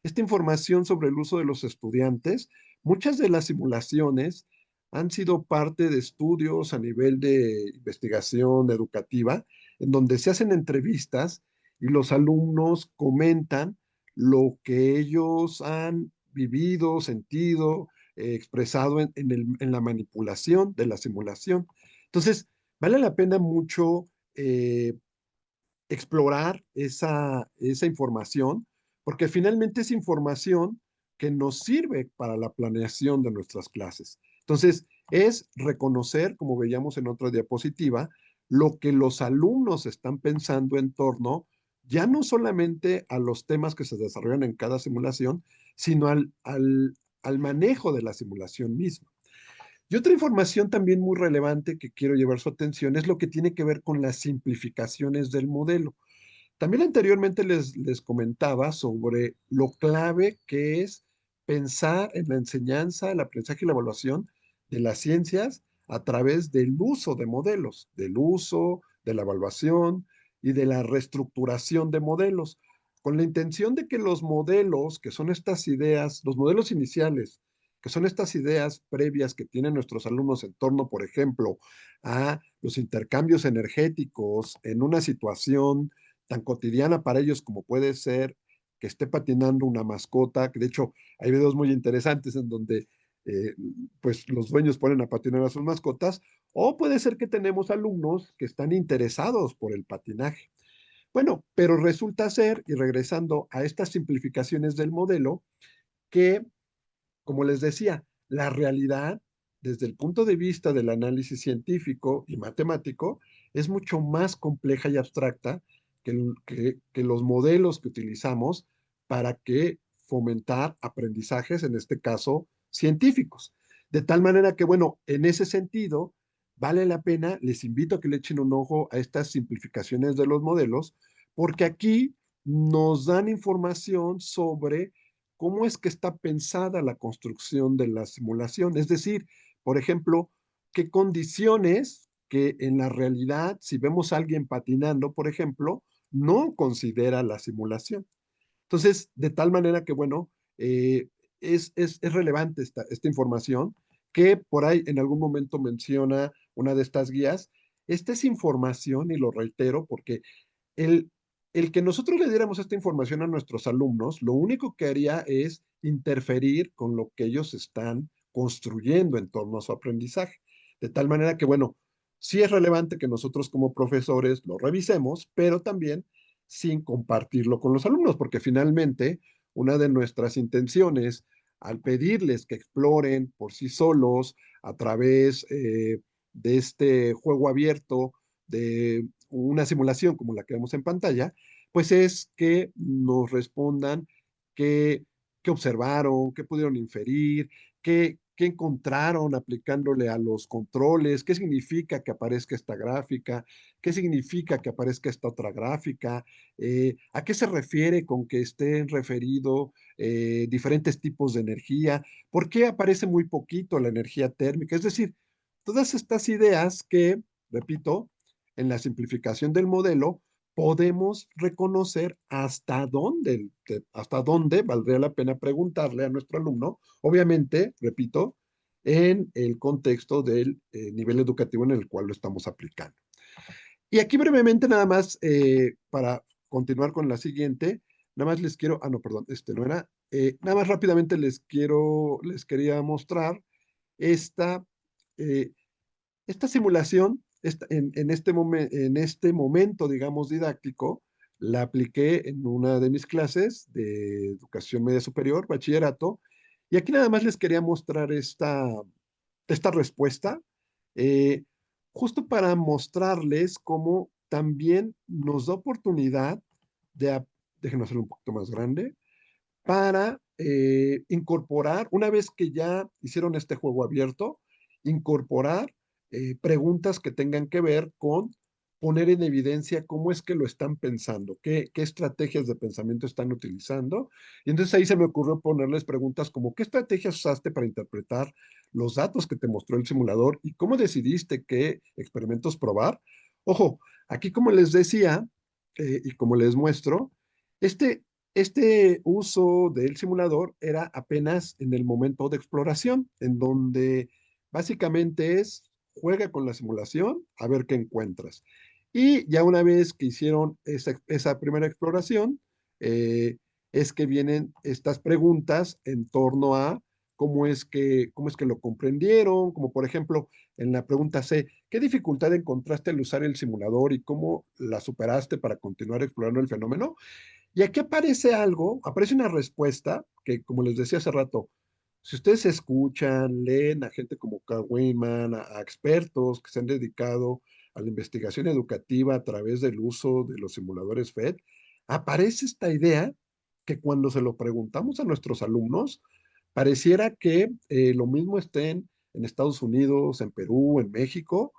esta información sobre el uso de los estudiantes. Muchas de las simulaciones han sido parte de estudios a nivel de investigación educativa, en donde se hacen entrevistas y los alumnos comentan lo que ellos han vivido, sentido, expresado en la manipulación de la simulación. Entonces, vale la pena mucho explorar esa información, porque finalmente es información que nos sirve para la planeación de nuestras clases. Entonces, es reconocer, como veíamos en otra diapositiva, lo que los alumnos están pensando en torno ya no solamente a los temas que se desarrollan en cada simulación, sino al manejo de la simulación misma. Y otra información también muy relevante que quiero llevar su atención es lo que tiene que ver con las simplificaciones del modelo. También anteriormente les comentaba sobre lo clave que es pensar en la enseñanza, el aprendizaje y la evaluación de las ciencias a través del uso de modelos, del uso, de la evaluación y de la reestructuración de modelos, con la intención de que los modelos, que son estas ideas, los modelos iniciales, que son estas ideas previas que tienen nuestros alumnos en torno, por ejemplo, a los intercambios energéticos en una situación tan cotidiana para ellos como puede ser que esté patinando una mascota, que de hecho hay videos muy interesantes en donde eh, pues los dueños ponen a patinar a sus mascotas, o puede ser que tenemos alumnos que están interesados por el patinaje. Bueno, pero resulta ser, y regresando a estas simplificaciones del modelo, que como les decía, la realidad, desde el punto de vista del análisis científico y matemático, es mucho más compleja y abstracta que los modelos que utilizamos para que fomentar aprendizajes, en este caso, científicos. De tal manera que, bueno, en ese sentido, vale la pena, les invito a que le echen un ojo a estas simplificaciones de los modelos, porque aquí nos dan información sobre cómo es que está pensada la construcción de la simulación. Es decir, por ejemplo, qué condiciones que en la realidad, si vemos a alguien patinando, por ejemplo, no considera la simulación. Entonces, de tal manera que, bueno, es relevante esta información que por ahí en algún momento menciona una de estas guías. Esta es información, y lo reitero, porque el, el que nosotros le diéramos esta información a nuestros alumnos, lo único que haría es interferir con lo que ellos están construyendo en torno a su aprendizaje. De tal manera que, bueno, sí es relevante que nosotros como profesores lo revisemos, pero también sin compartirlo con los alumnos, porque finalmente una de nuestras intenciones al pedirles que exploren por sí solos a través de este juego abierto, de una simulación como la que vemos en pantalla, pues es que nos respondan qué, qué observaron, qué pudieron inferir, qué encontraron aplicándole a los controles, qué significa que aparezca esta gráfica, qué significa que aparezca esta otra gráfica, a qué se refiere con que estén referido diferentes tipos de energía, por qué aparece muy poquito la energía térmica. Es decir, todas estas ideas que, repito, en la simplificación del modelo, podemos reconocer hasta dónde valdría la pena preguntarle a nuestro alumno, obviamente, repito, en el contexto del nivel educativo en el cual lo estamos aplicando. Y aquí brevemente nada más, para continuar con la siguiente, nada más les quiero, no, perdón, este no era, nada más rápidamente les quería mostrar esta, eh, esta simulación, en este momento, digamos, didáctico, la apliqué en una de mis clases de educación media superior, bachillerato, y aquí nada más les quería mostrar esta respuesta, eh, justo para mostrarles cómo también nos da oportunidad de, déjenme hacerlo un poquito más grande, para incorporar, una vez que ya hicieron este juego abierto, incorporar preguntas que tengan que ver con poner en evidencia cómo es que lo están pensando, qué estrategias de pensamiento están utilizando. Y entonces ahí se me ocurrió ponerles preguntas como, ¿qué estrategias usaste para interpretar los datos que te mostró el simulador y cómo decidiste qué experimentos probar? Ojo, aquí como les decía y como les muestro, este, este uso del simulador era apenas en el momento de exploración, en donde básicamente es juega con la simulación a ver qué encuentras. Y ya una vez que hicieron esa primera exploración, eh, es que vienen estas preguntas en torno a cómo es que lo comprendieron, como por ejemplo en la pregunta C, ¿qué dificultad encontraste al usar el simulador y cómo la superaste para continuar explorando el fenómeno? Y aquí aparece algo, aparece una respuesta que, como les decía hace rato, si ustedes escuchan, leen a gente como Carl Wayman, a expertos que se han dedicado a la investigación educativa a través del uso de los simuladores FED, aparece esta idea que cuando se lo preguntamos a nuestros alumnos, pareciera que lo mismo estén en Estados Unidos, en Perú, en México.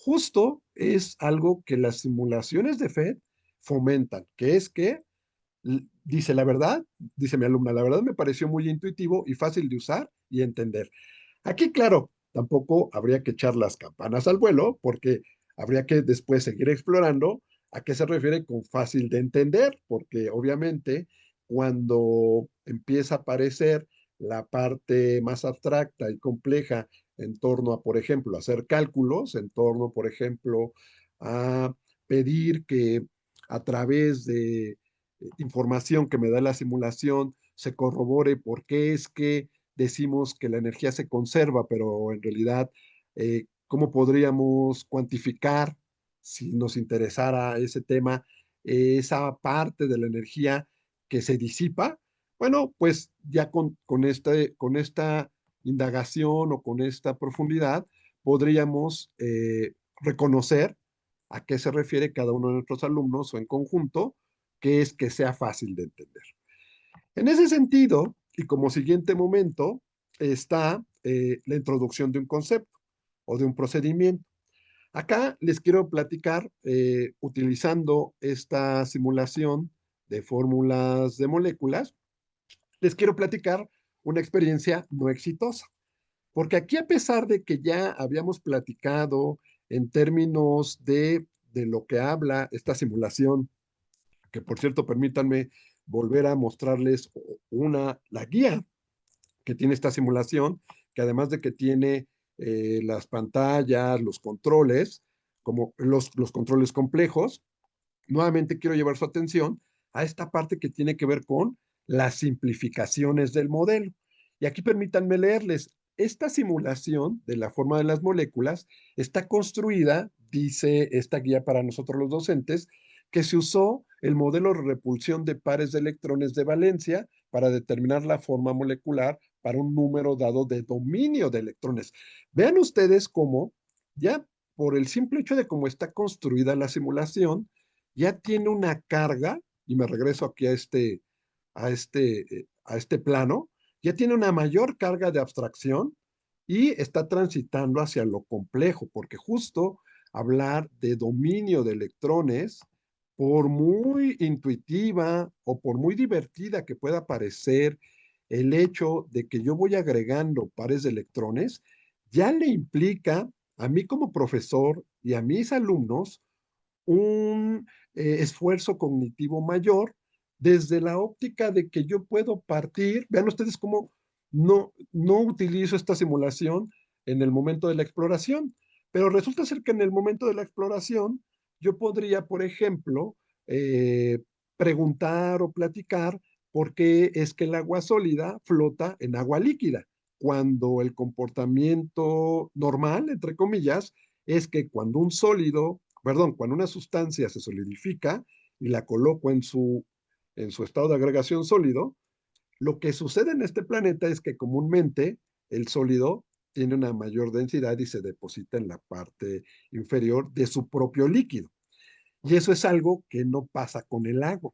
Justo es algo que las simulaciones de FED fomentan, que es que dice la verdad, dice mi alumna, la verdad me pareció muy intuitivo y fácil de usar y entender. Aquí, claro, tampoco habría que echar las campanas al vuelo porque habría que después seguir explorando a qué se refiere con fácil de entender, porque obviamente cuando empieza a aparecer la parte más abstracta y compleja en torno a, por ejemplo, hacer cálculos, en torno, por ejemplo, a pedir que a través de información que me da la simulación se corrobore por qué es que decimos que la energía se conserva, pero en realidad, ¿cómo podríamos cuantificar, si nos interesara ese tema, esa parte de la energía que se disipa? Bueno, pues ya con esta indagación o con esta profundidad podríamos reconocer a qué se refiere cada uno de nuestros alumnos o en conjunto, que es que sea fácil de entender. En ese sentido, y como siguiente momento, está la introducción de un concepto o de un procedimiento. Acá les quiero platicar, utilizando esta simulación de fórmulas de moléculas, les quiero platicar una experiencia no exitosa. Porque aquí, a pesar de que ya habíamos platicado en términos de lo que habla esta simulación, que por cierto, permítanme volver a mostrarles la guía que tiene esta simulación, que además de que tiene las pantallas, los controles, como los controles complejos, nuevamente quiero llevar su atención a esta parte que tiene que ver con las simplificaciones del modelo. Y aquí permítanme leerles, esta simulación de la forma de las moléculas está construida, dice esta guía para nosotros los docentes, que se usó el modelo de repulsión de pares de electrones de valencia para determinar la forma molecular para un número dado de dominio de electrones. Vean ustedes cómo ya por el simple hecho de cómo está construida la simulación, ya tiene una carga, y me regreso aquí a este plano, ya tiene una mayor carga de abstracción y está transitando hacia lo complejo, porque justo hablar de dominio de electrones, por muy intuitiva o por muy divertida que pueda parecer el hecho de que yo voy agregando pares de electrones, ya le implica a mí como profesor y a mis alumnos un esfuerzo cognitivo mayor desde la óptica de que yo puedo partir, vean ustedes cómo no utilizo esta simulación en el momento de la exploración, pero resulta ser que en el momento de la exploración yo podría, por ejemplo, eh, preguntar o platicar por qué es que el agua sólida flota en agua líquida, cuando el comportamiento normal, entre comillas, es que cuando un sólido, perdón, cuando una sustancia se solidifica y la coloco en su estado de agregación sólido, lo que sucede en este planeta es que comúnmente el sólido tiene una mayor densidad y se deposita en la parte inferior de su propio líquido. Y eso es algo que no pasa con el agua.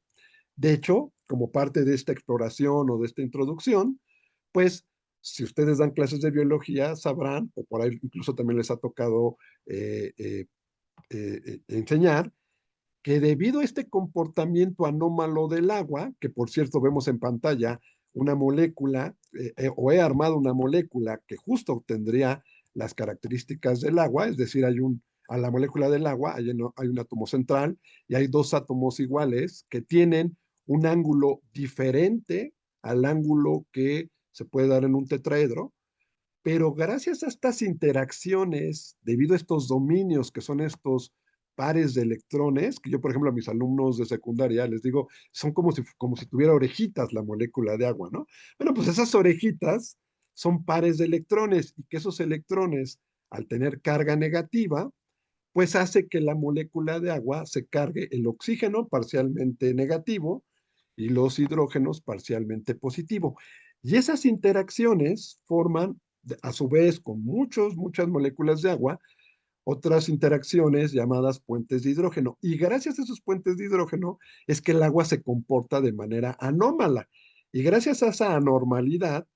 De hecho, como parte de esta exploración o de esta introducción, pues si ustedes dan clases de biología, sabrán, o por ahí incluso también les ha tocado enseñar, que debido a este comportamiento anómalo del agua, que por cierto vemos en pantalla una molécula, o he armado una molécula que justo obtendría las características del agua, es decir, a la molécula del agua hay un átomo central y hay dos átomos iguales que tienen un ángulo diferente al ángulo que se puede dar en un tetraedro, pero gracias a estas interacciones, debido a estos dominios que son estos pares de electrones, que yo, por ejemplo, a mis alumnos de secundaria les digo, son como si tuviera orejitas la molécula de agua, ¿no? Bueno, pues esas orejitas son pares de electrones y que esos electrones, al tener carga negativa, pues hace que la molécula de agua se cargue el oxígeno parcialmente negativo y los hidrógenos parcialmente positivo. Y esas interacciones forman, a su vez, con muchas moléculas de agua, otras interacciones llamadas puentes de hidrógeno. Y gracias a esos puentes de hidrógeno es que el agua se comporta de manera anómala. Y gracias a esa anormalidad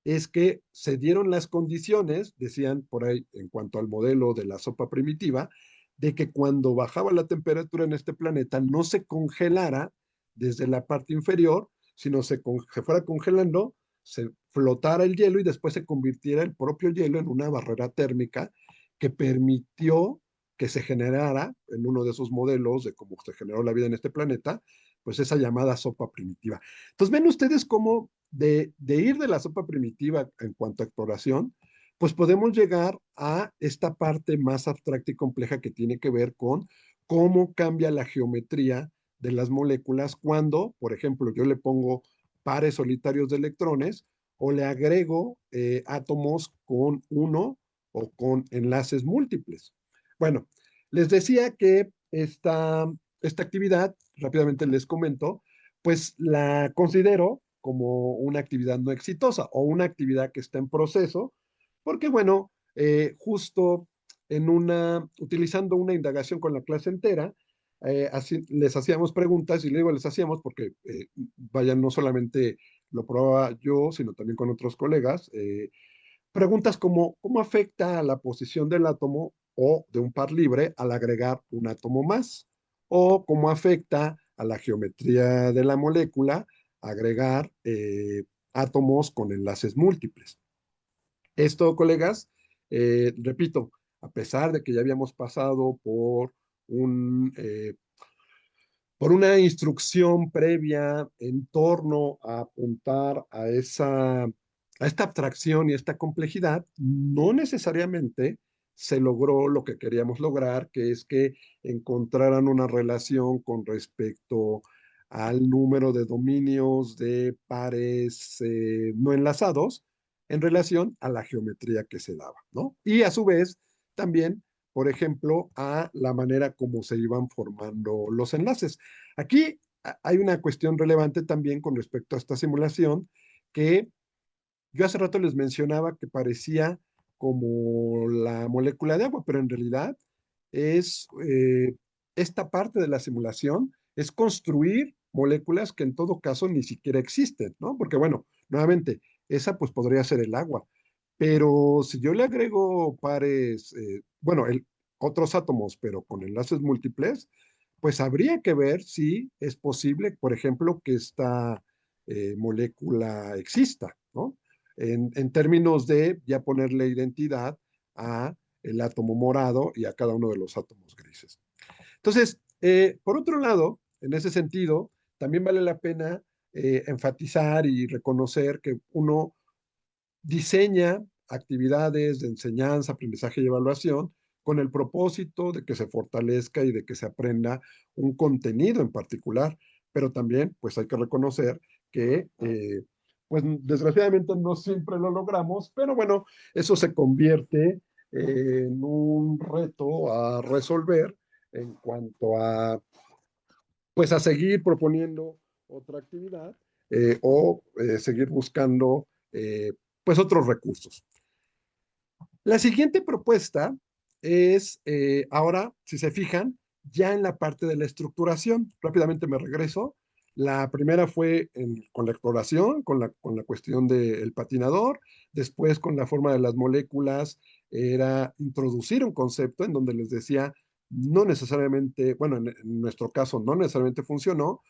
es que se dieron las condiciones, decían por ahí en cuanto al modelo de la sopa primitiva, de que cuando bajaba la temperatura en este planeta no se congelara desde la parte inferior, sino se fuera congelando, se flotara el hielo y después se convirtiera el propio hielo en una barrera térmica que permitió que se generara en uno de esos modelos de cómo se generó la vida en este planeta, pues esa llamada sopa primitiva. Entonces ven ustedes cómo de ir de la sopa primitiva en cuanto a exploración, pues podemos llegar a esta parte más abstracta y compleja que tiene que ver con cómo cambia la geometría de las moléculas cuando, por ejemplo, yo le pongo pares solitarios de electrones o le agrego átomos con uno o con enlaces múltiples. Bueno, les decía que esta actividad, rápidamente les comento, pues la considero como una actividad no exitosa o una actividad que está en proceso, porque bueno, justo utilizando una indagación con la clase entera, les hacíamos preguntas y luego les hacíamos porque, vaya, no solamente lo probaba yo, sino también con otros colegas, preguntas como cómo afecta a la posición del átomo o de un par libre al agregar un átomo más, o cómo afecta a la geometría de la molécula agregar átomos con enlaces múltiples. Esto, colegas, repito, a pesar de que ya habíamos pasado un, eh, por una instrucción previa en torno a apuntar a esta abstracción y esta complejidad, no necesariamente se logró lo que queríamos lograr, que es que encontraran una relación con respecto al número de dominios de pares no enlazados en relación a la geometría que se daba, ¿no? Y a su vez, también, por ejemplo, a la manera como se iban formando los enlaces. Aquí hay una cuestión relevante también con respecto a esta simulación que yo hace rato les mencionaba que parecía como la molécula de agua, pero en realidad es esta parte de la simulación, es construir moléculas que en todo caso ni siquiera existen, ¿no? Porque bueno, nuevamente, esa pues podría ser el agua, pero si yo le agrego pares, bueno, otros átomos, pero con enlaces múltiples, pues habría que ver si es posible, por ejemplo, que esta molécula exista, ¿no? En términos de ya ponerle identidad a el átomo morado y a cada uno de los átomos grises. Entonces, por otro lado, en ese sentido, también vale la pena enfatizar y reconocer que uno diseña actividades de enseñanza, aprendizaje y evaluación con el propósito de que se fortalezca y de que se aprenda un contenido en particular, pero también pues hay que reconocer que pues desgraciadamente no siempre lo logramos, pero bueno, eso se convierte en un reto a resolver en cuanto a pues a seguir proponiendo otra actividad o seguir buscando pues otros recursos. La siguiente propuesta es ahora, si se fijan, ya en la parte de la estructuración. Rápidamente me regreso. La primera fue con la exploración, con la cuestión del patinador. Después, con la forma de las moléculas, era introducir un concepto en donde les decía, no necesariamente, bueno, en nuestro caso no necesariamente funcionó.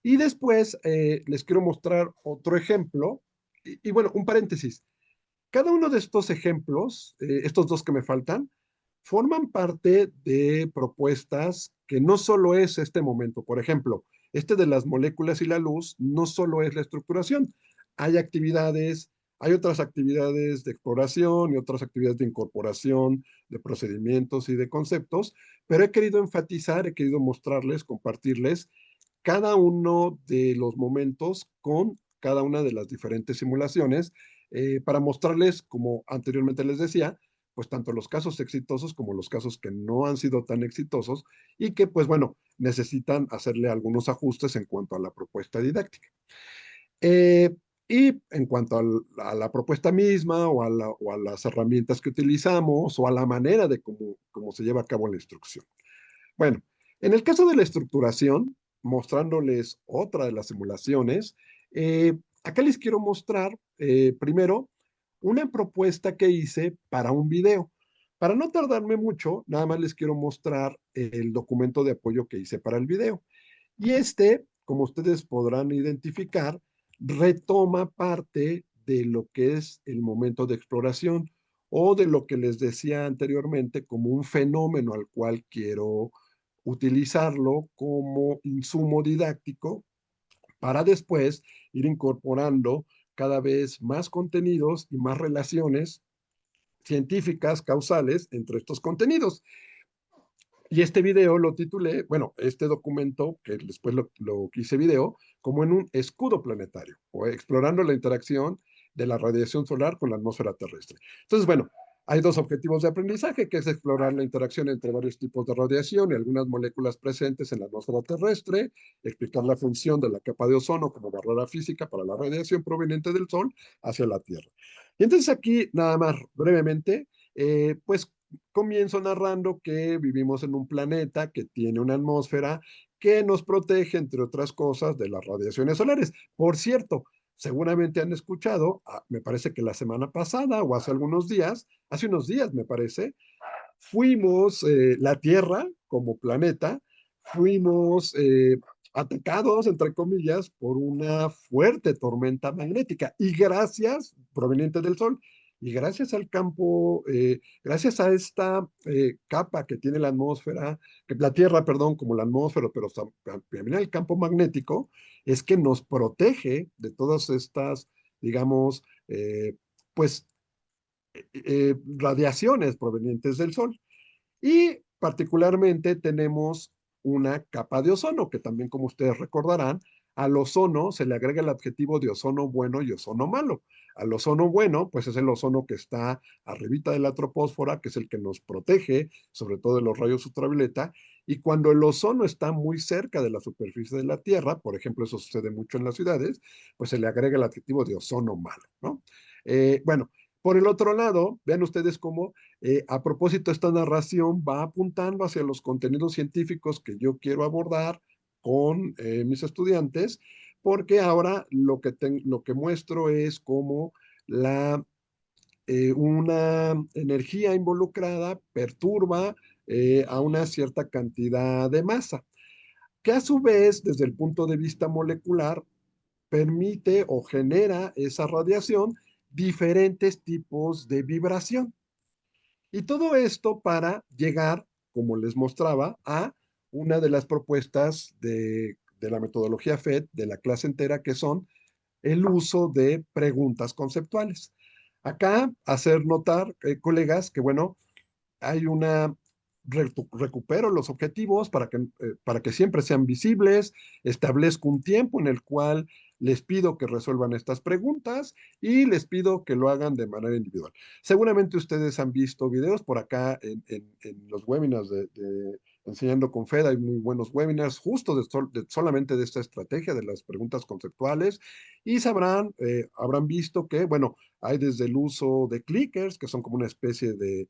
Y después les quiero mostrar otro ejemplo. Y bueno, un paréntesis. Cada uno de estos ejemplos, estos dos que me faltan, forman parte de propuestas que no solo es este momento. Por ejemplo, este de las moléculas y la luz no solo es la estructuración. Hay actividades, hay otras actividades de exploración y otras actividades de incorporación de procedimientos y de conceptos, pero he querido enfatizar, he querido mostrarles, compartirles cada uno de los momentos con cada una de las diferentes simulaciones para mostrarles, como anteriormente les decía, pues tanto los casos exitosos como los casos que no han sido tan exitosos y que, pues bueno, necesitan hacerle algunos ajustes en cuanto a la propuesta didáctica. Eh, y en cuanto a la propuesta misma o a las herramientas que utilizamos o a la manera de cómo se lleva a cabo la instrucción. Bueno, en el caso de la estructuración, mostrándoles otra de las simulaciones, acá les quiero mostrar primero una propuesta que hice para un video. Para no tardarme mucho, nada más les quiero mostrar el documento de apoyo que hice para el video. Y como ustedes podrán identificar, retoma parte de lo que es el momento de exploración o de lo que les decía anteriormente como un fenómeno al cual quiero utilizarlo como insumo didáctico para después ir incorporando cada vez más contenidos y más relaciones científicas causales entre estos contenidos. Y este video lo titulé, bueno, este documento, que después lo quise video, como en un escudo planetario, o explorando la interacción de la radiación solar con la atmósfera terrestre. Entonces, bueno, hay dos objetivos de aprendizaje, que es explorar la interacción entre varios tipos de radiación y algunas moléculas presentes en la atmósfera terrestre, explicar la función de la capa de ozono como barrera física para la radiación proveniente del Sol hacia la Tierra. Y entonces aquí, nada más brevemente, pues comienzo narrando que vivimos en un planeta que tiene una atmósfera que nos protege, entre otras cosas, de las radiaciones solares. Por cierto, seguramente han escuchado, me parece que la semana pasada o hace unos días me parece, fuimos, la Tierra como planeta, fuimos atacados, entre comillas, por una fuerte tormenta magnética y gracias, proveniente del Sol, y gracias al campo, gracias a esta capa que tiene la atmósfera, que la Tierra, perdón, como la atmósfera, pero también el campo magnético, es que nos protege de todas estas, digamos, pues, radiaciones provenientes del Sol. Y particularmente tenemos una capa de ozono, que también, como ustedes recordarán, al ozono se le agrega el adjetivo de ozono bueno y ozono malo. Al ozono bueno, pues es el ozono que está arribita de la troposfera, que es el que nos protege, sobre todo de los rayos ultravioleta. Y cuando el ozono está muy cerca de la superficie de la Tierra, por ejemplo, eso sucede mucho en las ciudades, pues se le agrega el adjetivo de ozono malo, ¿no? Bueno, por el otro lado, vean ustedes cómo a propósito, esta narración va apuntando hacia los contenidos científicos que yo quiero abordar con mis estudiantes, porque ahora lo que muestro es cómo una energía involucrada perturba a una cierta cantidad de masa, que a su vez, desde el punto de vista molecular, permite o genera esa radiación diferentes tipos de vibración. Y todo esto para llegar, como les mostraba, a una de las propuestas de la metodología FED, de la clase entera, que son el uso de preguntas conceptuales. Acá, hacer notar, colegas, que bueno, hay recupero los objetivos para que siempre sean visibles, establezco un tiempo en el cual les pido que resuelvan estas preguntas y les pido que lo hagan de manera individual. Seguramente ustedes han visto videos por acá en los webinars de Enseñando con FED, hay muy buenos webinars justo solamente de esta estrategia de las preguntas conceptuales y habrán visto que, bueno, hay desde el uso de clickers, que son como una especie de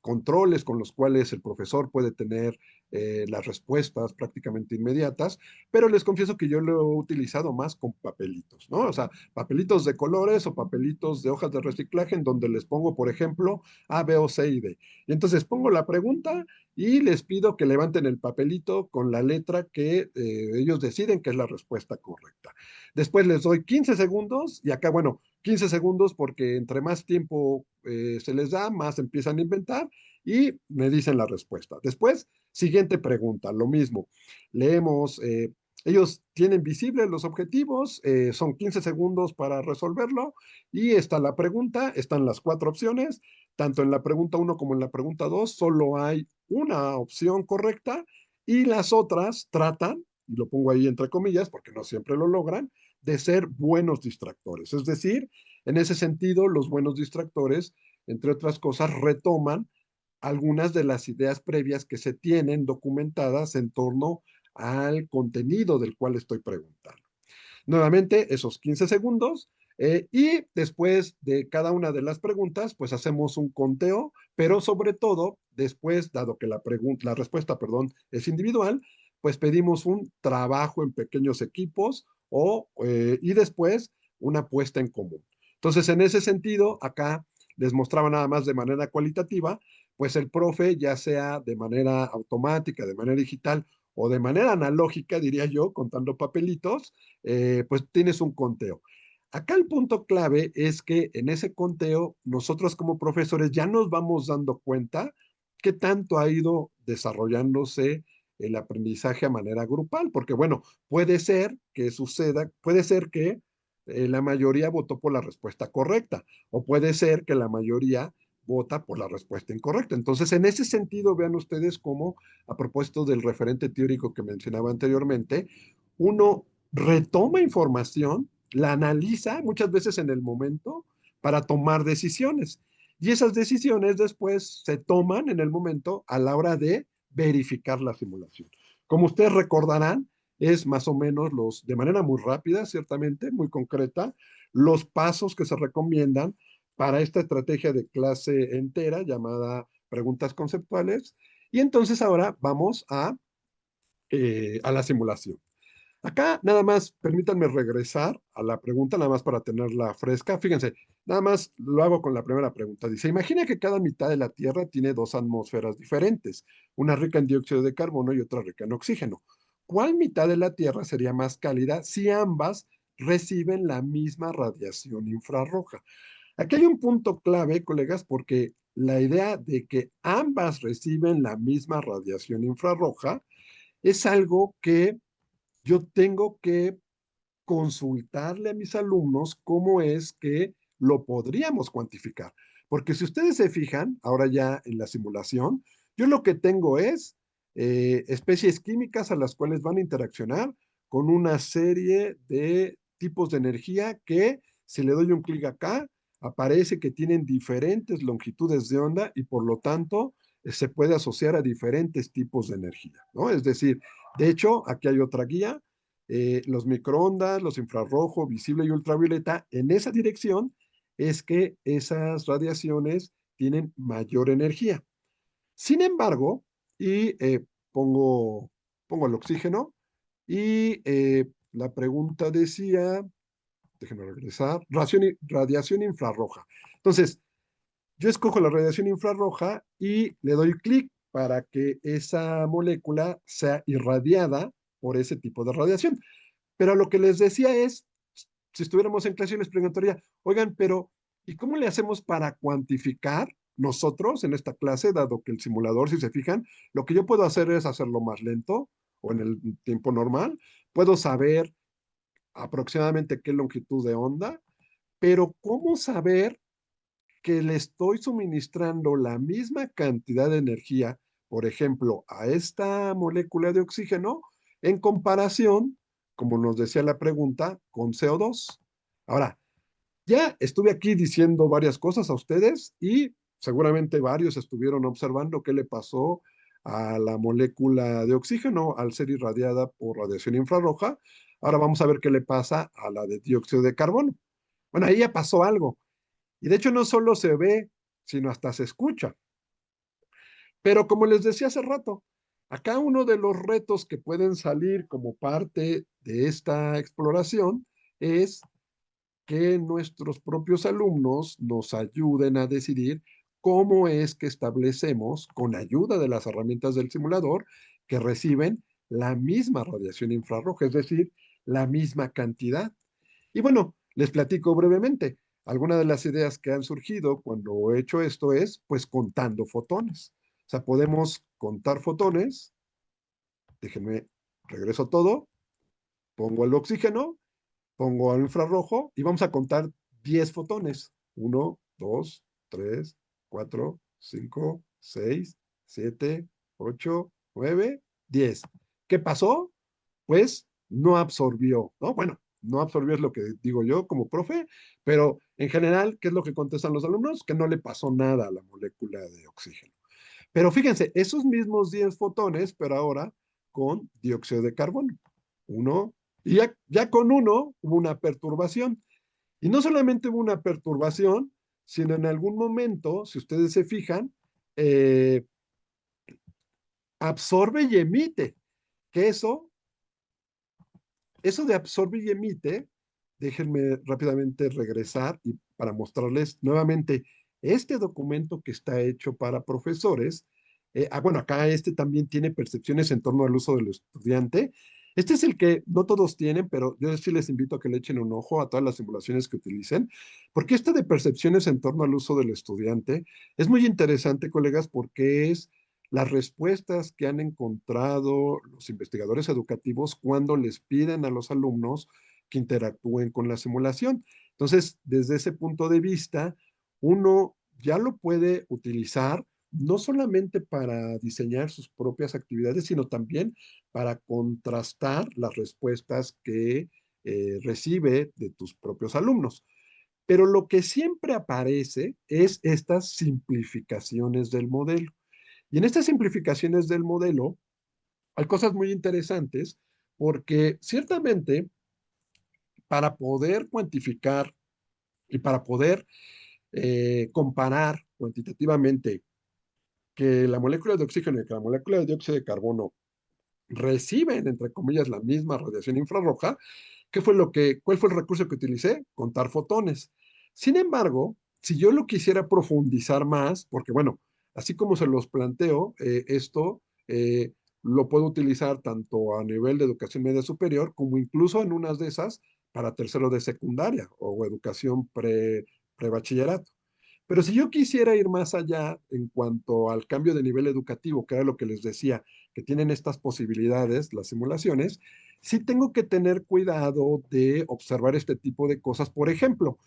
controles con los cuales el profesor puede tener las respuestas prácticamente inmediatas, pero les confieso que yo lo he utilizado más con papelitos, ¿no? O sea, papelitos de colores o papelitos de hojas de reciclaje en donde les pongo, por ejemplo, A, B o C y D. Y entonces pongo la pregunta y les pido que levanten el papelito con la letra que ellos deciden que es la respuesta correcta. Después les doy 15 segundos y acá, bueno, 15 segundos porque entre más tiempo se les da, más empiezan a inventar y me dicen la respuesta. Después, siguiente pregunta, lo mismo. Leemos, ellos tienen visibles los objetivos, son 15 segundos para resolverlo y está la pregunta, están las cuatro opciones, tanto en la pregunta uno como en la pregunta 2 solo hay una opción correcta y las otras tratan, y lo pongo ahí entre comillas porque no siempre lo logran, de ser buenos distractores. Es decir, en ese sentido, los buenos distractores, entre otras cosas, retoman algunas de las ideas previas que se tienen documentadas en torno al contenido del cual estoy preguntando. Nuevamente, esos 15 segundos. Y después de cada una de las preguntas, pues hacemos un conteo, pero sobre todo, después, dado que la respuesta, perdón, es individual, pues pedimos un trabajo en pequeños equipos y después una puesta en común. Entonces, en ese sentido, acá les mostraba nada más de manera cualitativa, pues el profe, ya sea de manera automática, de manera digital o de manera analógica, diría yo, contando papelitos, pues tienes un conteo. Acá el punto clave es que en ese conteo nosotros como profesores ya nos vamos dando cuenta qué tanto ha ido desarrollándose el aprendizaje a manera grupal, porque bueno, puede ser que suceda, puede ser que la mayoría votó por la respuesta correcta, o puede ser que la mayoría vota por la respuesta incorrecta. Entonces, en ese sentido, vean ustedes cómo, a propósito del referente teórico que mencionaba anteriormente, uno retoma información, la analiza muchas veces en el momento para tomar decisiones. Y esas decisiones después se toman en el momento a la hora de verificar la simulación. Como ustedes recordarán, es más o menos de manera muy rápida, ciertamente, muy concreta, los pasos que se recomiendan para esta estrategia de clase entera llamada preguntas conceptuales. Y entonces ahora vamos a la simulación. Acá nada más, permítanme regresar a la pregunta, nada más para tenerla fresca. Fíjense, nada más lo hago con la primera pregunta. Dice, imagina que cada mitad de la Tierra tiene dos atmósferas diferentes, una rica en dióxido de carbono y otra rica en oxígeno. ¿Cuál mitad de la Tierra sería más cálida si ambas reciben la misma radiación infrarroja? Aquí hay un punto clave, colegas, porque la idea de que ambas reciben la misma radiación infrarroja es algo que yo tengo que consultarle a mis alumnos cómo es que lo podríamos cuantificar. Porque si ustedes se fijan, ahora ya en la simulación, yo lo que tengo es especies químicas a las cuales van a interaccionar con una serie de tipos de energía que si le doy un clic acá, aparece que tienen diferentes longitudes de onda y por lo tanto se puede asociar a diferentes tipos de energía, ¿no? Es decir, de hecho, aquí hay otra guía, los microondas, los infrarrojo, visible y ultravioleta, en esa dirección es que esas radiaciones tienen mayor energía. Sin embargo, y pongo, pongo el oxígeno, y la pregunta decía, déjenme regresar, radiación infrarroja. Entonces, yo escojo la radiación infrarroja y le doy clic para que esa molécula sea irradiada por ese tipo de radiación. Pero lo que les decía es, si estuviéramos en clase, les preguntaría, oigan, pero ¿y cómo le hacemos para cuantificar nosotros en esta clase, dado que el simulador, si se fijan, lo que yo puedo hacer es hacerlo más lento o en el tiempo normal, puedo saber aproximadamente qué longitud de onda, pero ¿cómo saber que le estoy suministrando la misma cantidad de energía, por ejemplo, a esta molécula de oxígeno en comparación, como nos decía la pregunta, con CO2? Ahora, ya estuve aquí diciendo varias cosas a ustedes y seguramente varios estuvieron observando qué le pasó a la molécula de oxígeno al ser irradiada por radiación infrarroja. Ahora vamos a ver qué le pasa a la de dióxido de carbono. Bueno, ahí ya pasó algo. Y de hecho no solo se ve, sino hasta se escucha. Pero como les decía hace rato, acá uno de los retos que pueden salir como parte de esta exploración es que nuestros propios alumnos nos ayuden a decidir cómo es que establecemos, con ayuda de las herramientas del simulador, que reciben la misma radiación infrarroja, es decir, la misma cantidad. Y bueno, les platico brevemente. Algunas de las ideas que han surgido cuando he hecho esto es, pues, contando fotones. O sea, podemos contar fotones. Déjenme, regreso todo, pongo el oxígeno, pongo al infrarrojo y vamos a contar 10 fotones. Uno, 2, 3, 4, 5, 6, 7, 8, 9, 10. ¿Qué pasó? Pues no absorbió, ¿no? Bueno, no absorbió es lo que digo yo como profe, pero en general, ¿qué es lo que contestan los alumnos? Que no le pasó nada a la molécula de oxígeno. Pero fíjense, esos mismos 10 fotones, pero ahora con dióxido de carbono. Uno, y ya con uno hubo una perturbación. Y no solamente hubo una perturbación, sino en algún momento, si ustedes se fijan, eh, absorbe y emite, que eso de absorbe y emite, déjenme rápidamente regresar y para mostrarles nuevamente Este documento que está hecho para profesores, bueno, acá este también tiene percepciones en torno al uso del estudiante. Este es el que no todos tienen, pero yo sí les invito a que le echen un ojo a todas las simulaciones que utilicen, porque este de percepciones en torno al uso del estudiante es muy interesante, colegas, porque es las respuestas que han encontrado los investigadores educativos cuando les piden a los alumnos que interactúen con la simulación. Entonces, desde ese punto de vista, uno ya lo puede utilizar no solamente para diseñar sus propias actividades, sino también para contrastar las respuestas que recibe de tus propios alumnos. Pero lo que siempre aparece es estas simplificaciones del modelo. Y en estas simplificaciones del modelo hay cosas muy interesantes porque ciertamente para poder cuantificar y para poder comparar cuantitativamente que la molécula de oxígeno y que la molécula de dióxido de carbono reciben, entre comillas, la misma radiación infrarroja, ¿cuál fue el recurso que utilicé? Contar fotones. Sin embargo, si yo lo quisiera profundizar más, porque bueno, así como se los planteo, esto lo puedo utilizar tanto a nivel de educación media superior como incluso en unas de esas para tercero de secundaria o educación pre-bachillerato. Pero si yo quisiera ir más allá en cuanto al cambio de nivel educativo, que era lo que les decía, que tienen estas posibilidades, las simulaciones, sí tengo que tener cuidado de observar este tipo de cosas. Por ejemplo,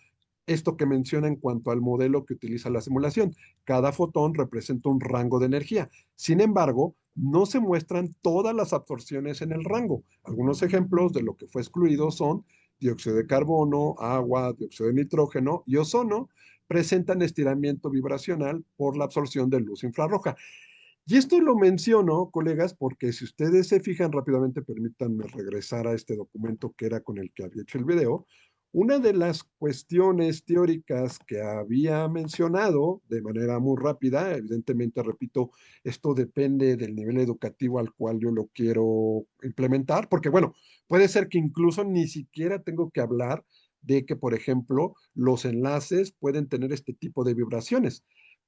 esto que menciona en cuanto al modelo que utiliza la simulación. Cada fotón representa un rango de energía. Sin embargo, no se muestran todas las absorciones en el rango. Algunos ejemplos de lo que fue excluido son dióxido de carbono, agua, dióxido de nitrógeno y ozono, presentan estiramiento vibracional por la absorción de luz infrarroja. Y esto lo menciono, colegas, porque si ustedes se fijan rápidamente, permítanme regresar a este documento que era con el que había hecho el video. Una de las cuestiones teóricas que había mencionado de manera muy rápida, evidentemente, repito, esto depende del nivel educativo al cual yo lo quiero implementar, porque bueno, puede ser que incluso ni siquiera tengo que hablar de que, por ejemplo, los enlaces pueden tener este tipo de vibraciones.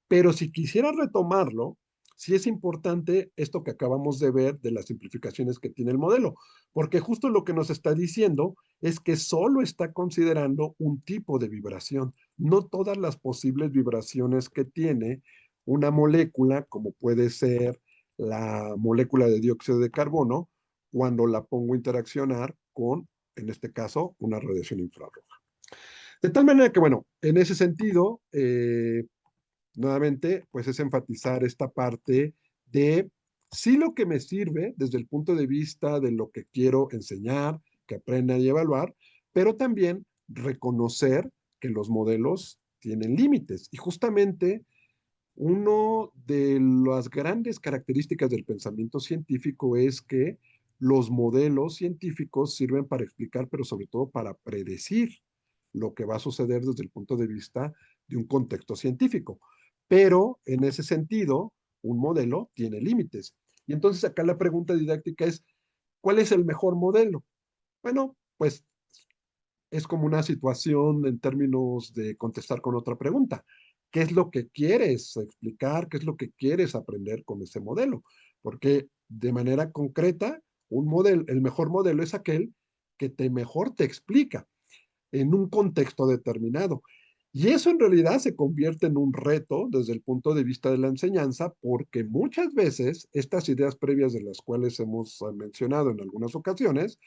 Pero si quisiera retomarlo, sí es importante esto que acabamos de ver de las simplificaciones que tiene el modelo, porque justo lo que nos está diciendo es que solo está considerando un tipo de vibración, no todas las posibles vibraciones que tiene una molécula, como puede ser la molécula de dióxido de carbono, cuando la pongo a interaccionar con, en este caso, una radiación infrarroja. De tal manera que, bueno, en ese sentido, nuevamente, pues es enfatizar esta parte de sí lo que me sirve desde el punto de vista de lo que quiero enseñar, que aprendan y evaluar, pero también reconocer que los modelos tienen límites. Y justamente uno de las grandes características del pensamiento científico es que los modelos científicos sirven para explicar, pero sobre todo para predecir lo que va a suceder desde el punto de vista de un contexto científico. Pero en ese sentido, un modelo tiene límites. Y entonces acá la pregunta didáctica es, ¿cuál es el mejor modelo? Bueno, pues es como una situación en términos de contestar con otra pregunta. ¿Qué es lo que quieres explicar? ¿Qué es lo que quieres aprender con ese modelo? Porque de manera concreta, un modelo, el mejor modelo es aquel que mejor te explica en un contexto determinado. Y eso en realidad se convierte en un reto desde el punto de vista de la enseñanza, porque muchas veces estas ideas previas de las cuales hemos mencionado en algunas ocasiones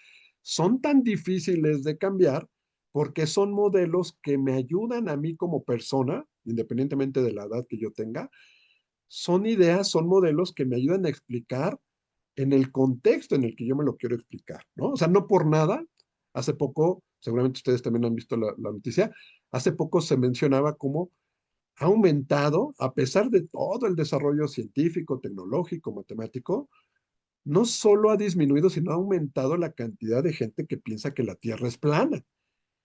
son tan difíciles de cambiar porque son modelos que me ayudan a mí como persona, independientemente de la edad que yo tenga, son ideas, son modelos que me ayudan a explicar en el contexto en el que yo me lo quiero explicar, ¿no? O sea, no por nada, hace poco, seguramente ustedes también han visto la noticia, hace poco se mencionaba cómo ha aumentado, a pesar de todo el desarrollo científico, tecnológico, matemático, no solo ha disminuido, sino ha aumentado la cantidad de gente que piensa que la Tierra es plana.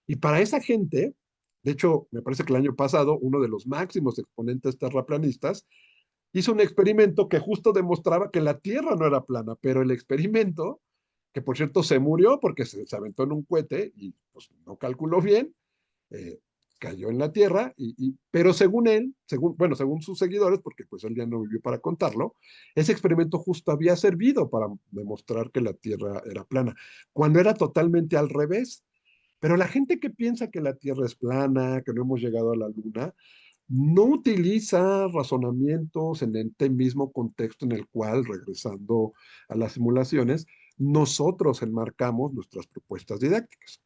Y para esa gente, de hecho, me parece que el año pasado uno de los máximos exponentes terraplanistas hizo un experimento que justo demostraba que la Tierra no era plana, pero el experimento, que por cierto se murió porque se aventó en un cohete y pues no calculó bien, eh, cayó en la Tierra, pero según él, bueno, según sus seguidores, porque pues él ya no vivió para contarlo, ese experimento justo había servido para demostrar que la Tierra era plana, cuando era totalmente al revés. Pero la gente que piensa que la Tierra es plana, que no hemos llegado a la Luna, no utiliza razonamientos en este mismo contexto en el cual, regresando a las simulaciones, nosotros enmarcamos nuestras propuestas didácticas.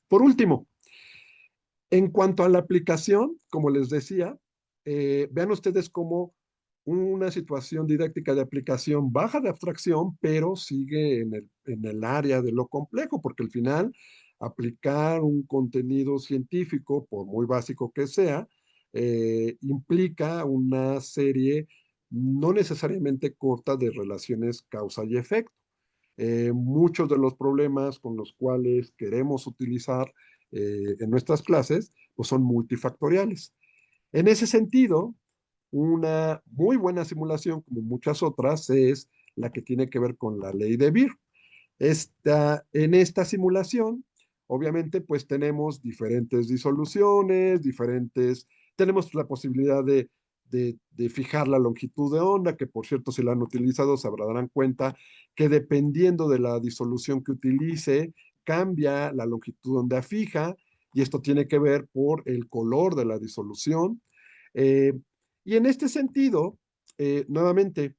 Por último, en cuanto a la aplicación, como les decía, vean ustedes cómo una situación didáctica de aplicación baja de abstracción, pero sigue en el área de lo complejo, porque al final aplicar un contenido científico, por muy básico que sea, implica una serie no necesariamente corta de relaciones causa y efecto. Muchos de los problemas con los cuales queremos utilizar en nuestras clases, pues son multifactoriales. En ese sentido, una muy buena simulación, como muchas otras, es la que tiene que ver con la ley de Beer. En esta simulación, obviamente, pues tenemos diferentes disoluciones, tenemos la posibilidad de fijar la longitud de onda, que por cierto, si la han utilizado, se darán cuenta que dependiendo de la disolución que utilice, cambia la longitud de onda fija, y esto tiene que ver por el color de la disolución. Eh, y en este sentido, nuevamente,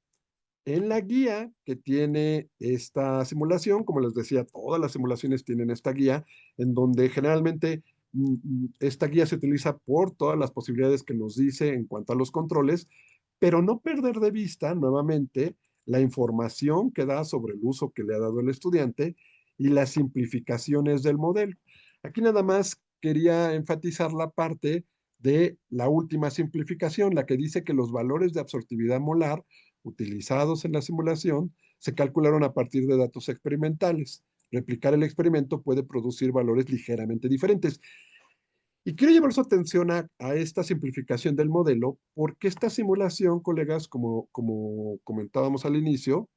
en la guía que tiene esta simulación, como les decía, todas las simulaciones tienen esta guía, en donde generalmente esta guía se utiliza por todas las posibilidades que nos dice en cuanto a los controles, pero no perder de vista nuevamente la información que da sobre el uso que le ha dado el estudiante y las simplificaciones del modelo. Aquí nada más quería enfatizar la parte de la última simplificación, la que dice que los valores de absortividad molar utilizados en la simulación se calcularon a partir de datos experimentales. Replicar el experimento puede producir valores ligeramente diferentes. Y quiero llevar su atención a esta simplificación del modelo, porque esta simulación, colegas, como comentábamos al inicio,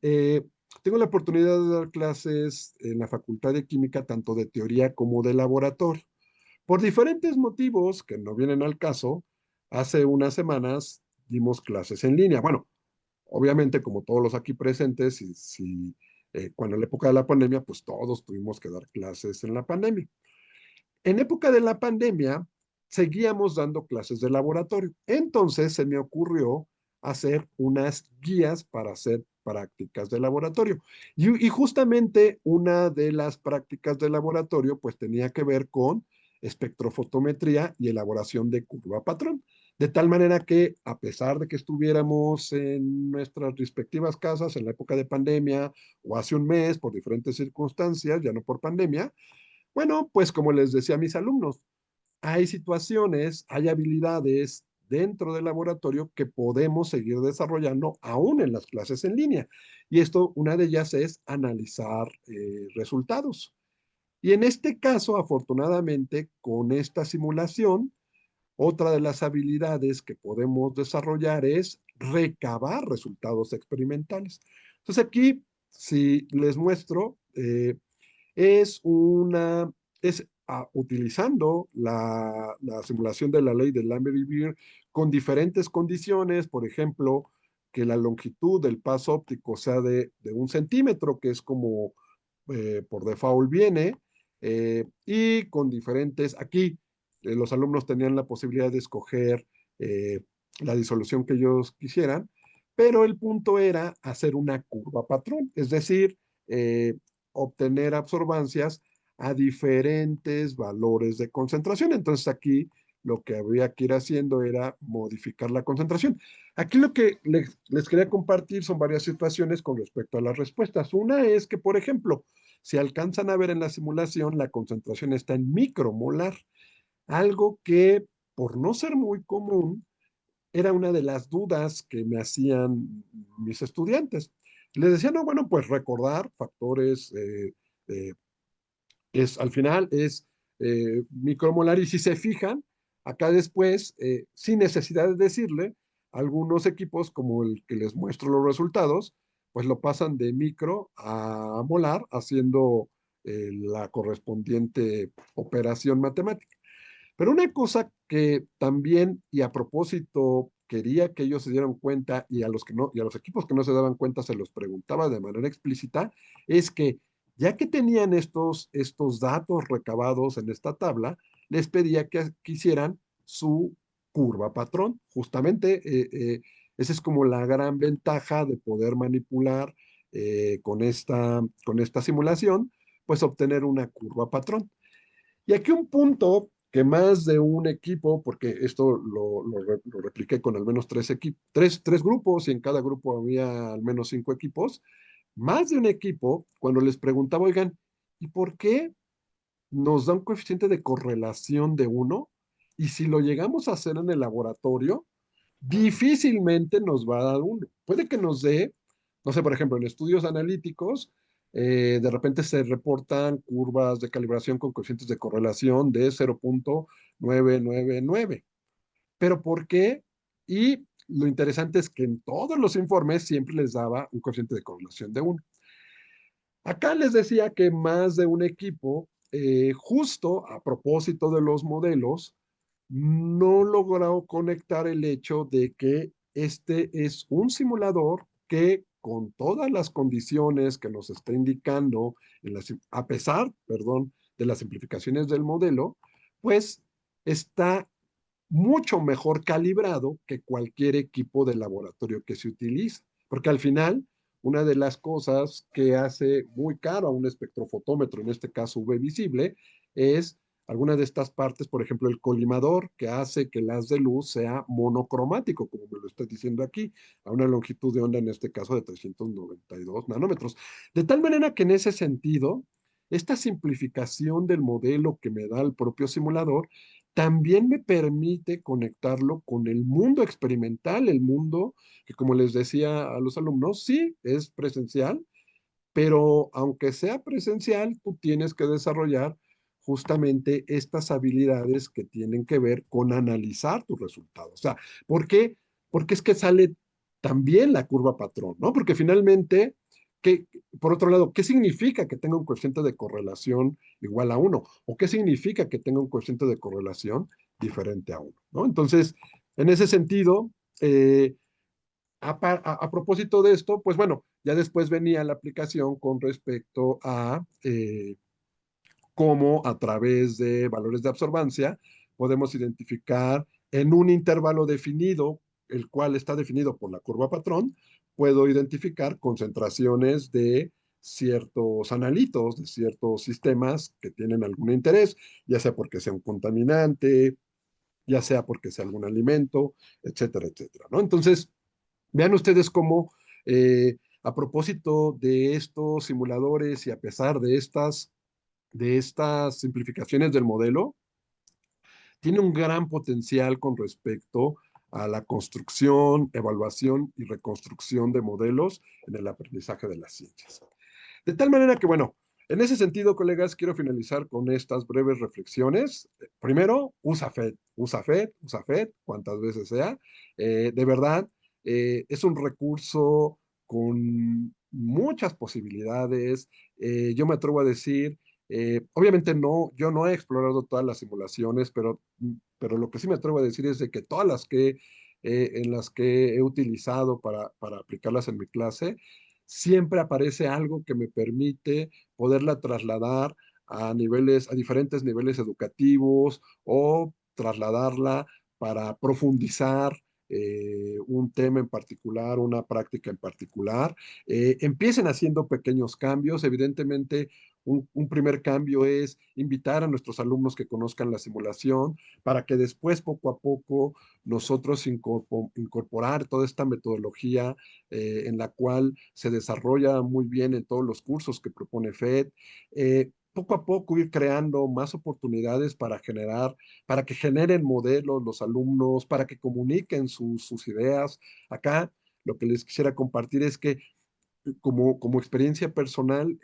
eh, tengo la oportunidad de dar clases en la Facultad de Química, tanto de teoría como de laboratorio. Por diferentes motivos que no vienen al caso, hace unas semanas dimos clases en línea. Bueno, obviamente, como todos los aquí presentes, cuando en la época de la pandemia, pues todos tuvimos que dar clases en la pandemia. En época de la pandemia, seguíamos dando clases de laboratorio. Entonces se me ocurrió hacer unas guías para hacer prácticas de laboratorio. Y justamente una de las prácticas de laboratorio, pues tenía que ver con espectrofotometría y elaboración de curva patrón. De tal manera que, a pesar de que estuviéramos en nuestras respectivas casas en la época de pandemia o hace un mes por diferentes circunstancias, ya no por pandemia, bueno, pues como les decía a mis alumnos, hay situaciones, hay habilidades dentro del laboratorio que podemos seguir desarrollando aún en las clases en línea. Y esto, una de ellas es analizar resultados. Y en este caso, afortunadamente, con esta simulación, otra de las habilidades que podemos desarrollar es recabar resultados experimentales. Entonces aquí, si les muestro, es una, es utilizando la simulación de la ley de Lambert y Beer con diferentes condiciones, por ejemplo, que la longitud del paso óptico sea de 1 centímetro, que es como por default viene, y con diferentes, aquí los alumnos tenían la posibilidad de escoger eh, la disolución que ellos quisieran, pero el punto era hacer una curva patrón, es decir, obtener absorbancias a diferentes valores de concentración. Entonces aquí lo que había que ir haciendo era modificar la concentración. Aquí lo que les quería compartir son varias situaciones con respecto a las respuestas. Una es que, por ejemplo, si alcanzan a ver en la simulación, la concentración está en micromolar, algo que por no ser muy común, era una de las dudas que me hacían mis estudiantes. Les decía, no, bueno, pues recordar factores, eh, al final es micromolar, y si se fijan, acá después, sin necesidad de decirle, algunos equipos como el que les muestro los resultados, pues lo pasan de micro a molar haciendo la correspondiente operación matemática. Pero una cosa que también, y a propósito, quería que ellos se dieran cuenta, y a los que no, y a los equipos que no se daban cuenta se los preguntaba de manera explícita, es que ya que tenían estos datos recabados en esta tabla, les pedía que hicieran su curva patrón. Justamente esa es como la gran ventaja de poder manipular con esta simulación, pues obtener una curva patrón. Y aquí un punto que más de un equipo, porque esto lo repliqué con al menos tres grupos y en cada grupo había al menos 5 equipos, más de un equipo, cuando les preguntaba, oigan, ¿y por qué nos da un coeficiente de correlación de 1? Y si lo llegamos a hacer en el laboratorio, difícilmente nos va a dar uno. Puede que nos dé, no sé, por ejemplo, en estudios analíticos, de repente se reportan curvas de calibración con coeficientes de correlación de 0,999. ¿Pero por qué? Y lo interesante es que en todos los informes siempre les daba un coeficiente de correlación de 1. Acá les decía que más de un equipo, justo a propósito de los modelos, no logró conectar el hecho de que este es un simulador que con todas las condiciones que nos está indicando, a pesar, perdón, de las simplificaciones del modelo, pues está mucho mejor calibrado que cualquier equipo de laboratorio que se utiliza. Porque al final, una de las cosas que hace muy caro a un espectrofotómetro, en este caso UV visible, es alguna de estas partes, por ejemplo, el colimador, que hace que el haz de luz sea monocromático, como me lo estoy diciendo aquí, a una longitud de onda, en este caso de 392 nanómetros. De tal manera que en ese sentido, esta simplificación del modelo que me da el propio simulador también me permite conectarlo con el mundo experimental, el mundo que, como les decía a los alumnos, sí es presencial, pero aunque sea presencial, tú tienes que desarrollar justamente estas habilidades que tienen que ver con analizar tus resultados. O sea, ¿por qué? Porque es que sale también la curva patrón, ¿no? Porque finalmente, ¿qué, por otro lado, qué significa que tenga un coeficiente de correlación igual a 1? ¿O qué significa que tenga un coeficiente de correlación diferente a 1? ¿No? Entonces, en ese sentido, a propósito de esto, pues bueno, ya después venía la aplicación con respecto a cómo a través de valores de absorbancia podemos identificar en un intervalo definido, el cual está definido por la curva patrón, puedo identificar concentraciones de ciertos analitos, de ciertos sistemas que tienen algún interés, ya sea porque sea un contaminante, ya sea porque sea algún alimento, etcétera, etcétera, ¿no? Entonces, vean ustedes cómo, a propósito de estos simuladores y a pesar de estas simplificaciones del modelo, tiene un gran potencial con respecto a la construcción, evaluación y reconstrucción de modelos en el aprendizaje de las ciencias. De tal manera que, bueno, en ese sentido, colegas, quiero finalizar con estas breves reflexiones. Primero, usa FED, usa FED, usa FED, cuantas veces sea. De verdad, es un recurso con muchas posibilidades. Yo me atrevo a decir, obviamente no, yo no he explorado todas las simulaciones, pero lo que sí me atrevo a decir es de que todas en las que he utilizado para aplicarlas en mi clase, siempre aparece algo que me permite poderla trasladar a diferentes niveles educativos o trasladarla para profundizar un tema en particular, una práctica en particular. Empiecen haciendo pequeños cambios. Evidentemente, un primer cambio es invitar a nuestros alumnos que conozcan la simulación para que después, poco a poco, nosotros incorporar toda esta metodología en la cual se desarrolla muy bien en todos los cursos que propone FED. Poco a poco ir creando más oportunidades para que generen modelos los alumnos, para que comuniquen sus ideas. Acá lo que les quisiera compartir es que como experiencia personal,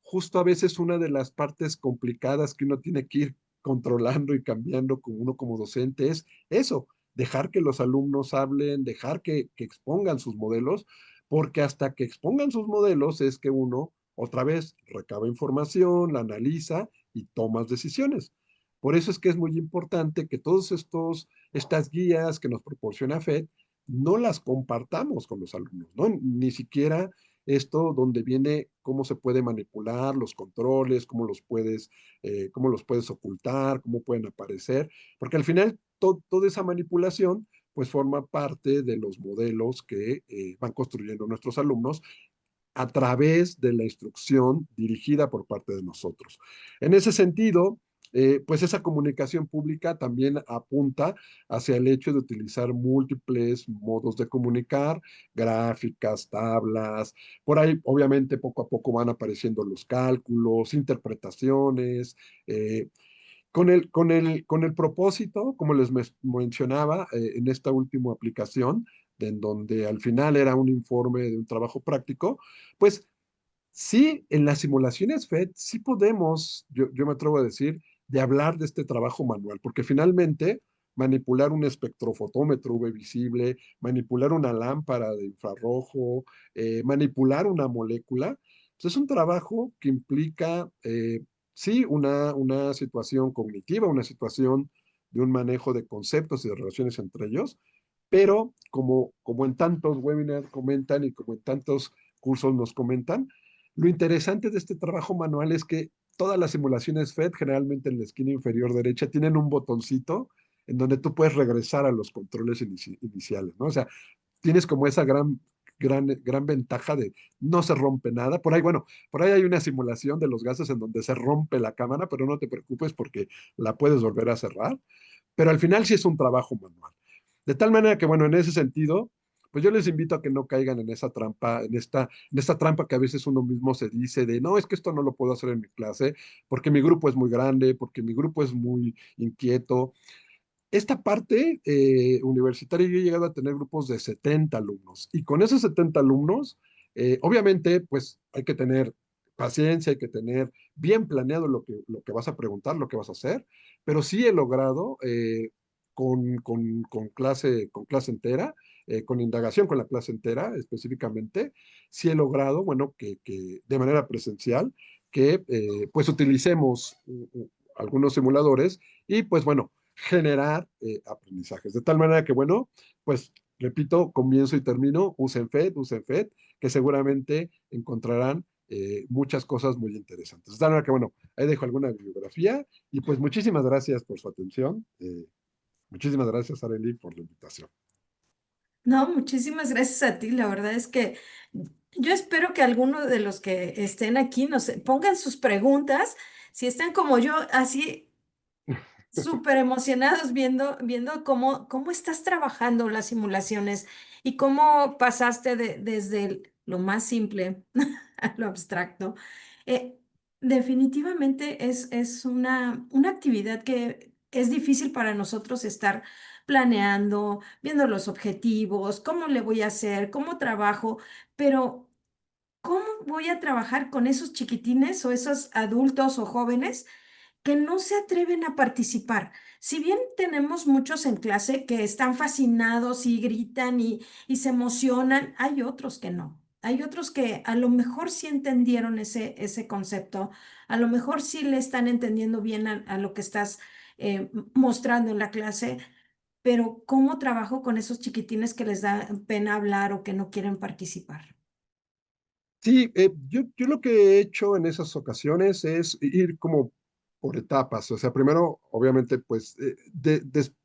justo a veces una de las partes complicadas que uno tiene que ir controlando y cambiando como uno como docente es eso, dejar que los alumnos hablen, dejar que expongan sus modelos, porque hasta que expongan sus modelos es que uno otra vez recaba información, la analiza y tomas decisiones. Por eso es que es muy importante que todos estas guías que nos proporciona FED no las compartamos con los alumnos, ¿no? Ni siquiera esto donde viene cómo se puede manipular los controles, cómo los puedes ocultar, cómo pueden aparecer, porque al final toda esa manipulación pues forma parte de los modelos que van construyendo nuestros alumnos a través de la instrucción dirigida por parte de nosotros. En ese sentido, pues esa comunicación pública también apunta hacia el hecho de utilizar múltiples modos de comunicar, gráficas, tablas, por ahí obviamente poco a poco van apareciendo los cálculos, interpretaciones, con el propósito, como les mencionaba en esta última aplicación, en donde al final era un informe de un trabajo práctico, pues sí, en las simulaciones FED sí podemos, yo me atrevo a decir, de hablar de este trabajo manual, porque finalmente manipular un espectrofotómetro UV visible, manipular una lámpara de infrarrojo, manipular una molécula, pues es un trabajo que implica, sí, una situación cognitiva, una situación de un manejo de conceptos y de relaciones entre ellos, pero como en tantos webinars comentan y como en tantos cursos nos comentan, lo interesante de este trabajo manual es que todas las simulaciones FED, generalmente en la esquina inferior derecha, tienen un botoncito en donde tú puedes regresar a los controles iniciales, ¿no? O sea, tienes como esa gran ventaja de no se rompe nada. Por ahí, bueno, por ahí hay una simulación de los gases en donde se rompe la cámara, pero no te preocupes porque la puedes volver a cerrar. Pero al final sí es un trabajo manual. De tal manera que, bueno, en ese sentido, pues yo les invito a que no caigan en esa trampa, en esta trampa que a veces uno mismo se dice de, no, es que esto no lo puedo hacer en mi clase, porque mi grupo es muy grande, porque mi grupo es muy inquieto. Esta parte universitaria yo he llegado a tener grupos de 70 alumnos y con esos 70 alumnos, obviamente, pues hay que tener paciencia, hay que tener bien planeado lo que vas a preguntar, lo que vas a hacer, pero sí he logrado con clase entera, con indagación con la clase entera específicamente, sí he logrado, bueno, que de manera presencial, que pues utilicemos algunos simuladores y pues bueno, generar aprendizajes. De tal manera que, bueno, pues repito, comienzo y termino, usen FED, que seguramente encontrarán muchas cosas muy interesantes. De tal manera que, bueno, ahí dejo alguna bibliografía y pues muchísimas gracias por su atención. Muchísimas gracias, Arely, por la invitación. No, muchísimas gracias a ti. La verdad es que yo espero que algunos de los que estén aquí nos pongan sus preguntas. Si están como yo, así súper emocionados viendo cómo estás trabajando las simulaciones y cómo pasaste desde lo más simple a lo abstracto. Eh, definitivamente es una actividad que es difícil para nosotros estar planeando, viendo los objetivos, cómo le voy a hacer, cómo trabajo, pero ¿cómo voy a trabajar con esos chiquitines o esos adultos o jóvenes que no se atreven a participar? Si bien tenemos muchos en clase que están fascinados y gritan y se emocionan, hay otros que no. Hay otros que a lo mejor sí entendieron ese concepto, a lo mejor sí le están entendiendo bien a lo que estás mostrando en la clase, pero ¿cómo trabajo con esos chiquitines que les da pena hablar o que no quieren participar? Sí, yo lo que he hecho en esas ocasiones es ir como por etapas. O sea, primero, obviamente, pues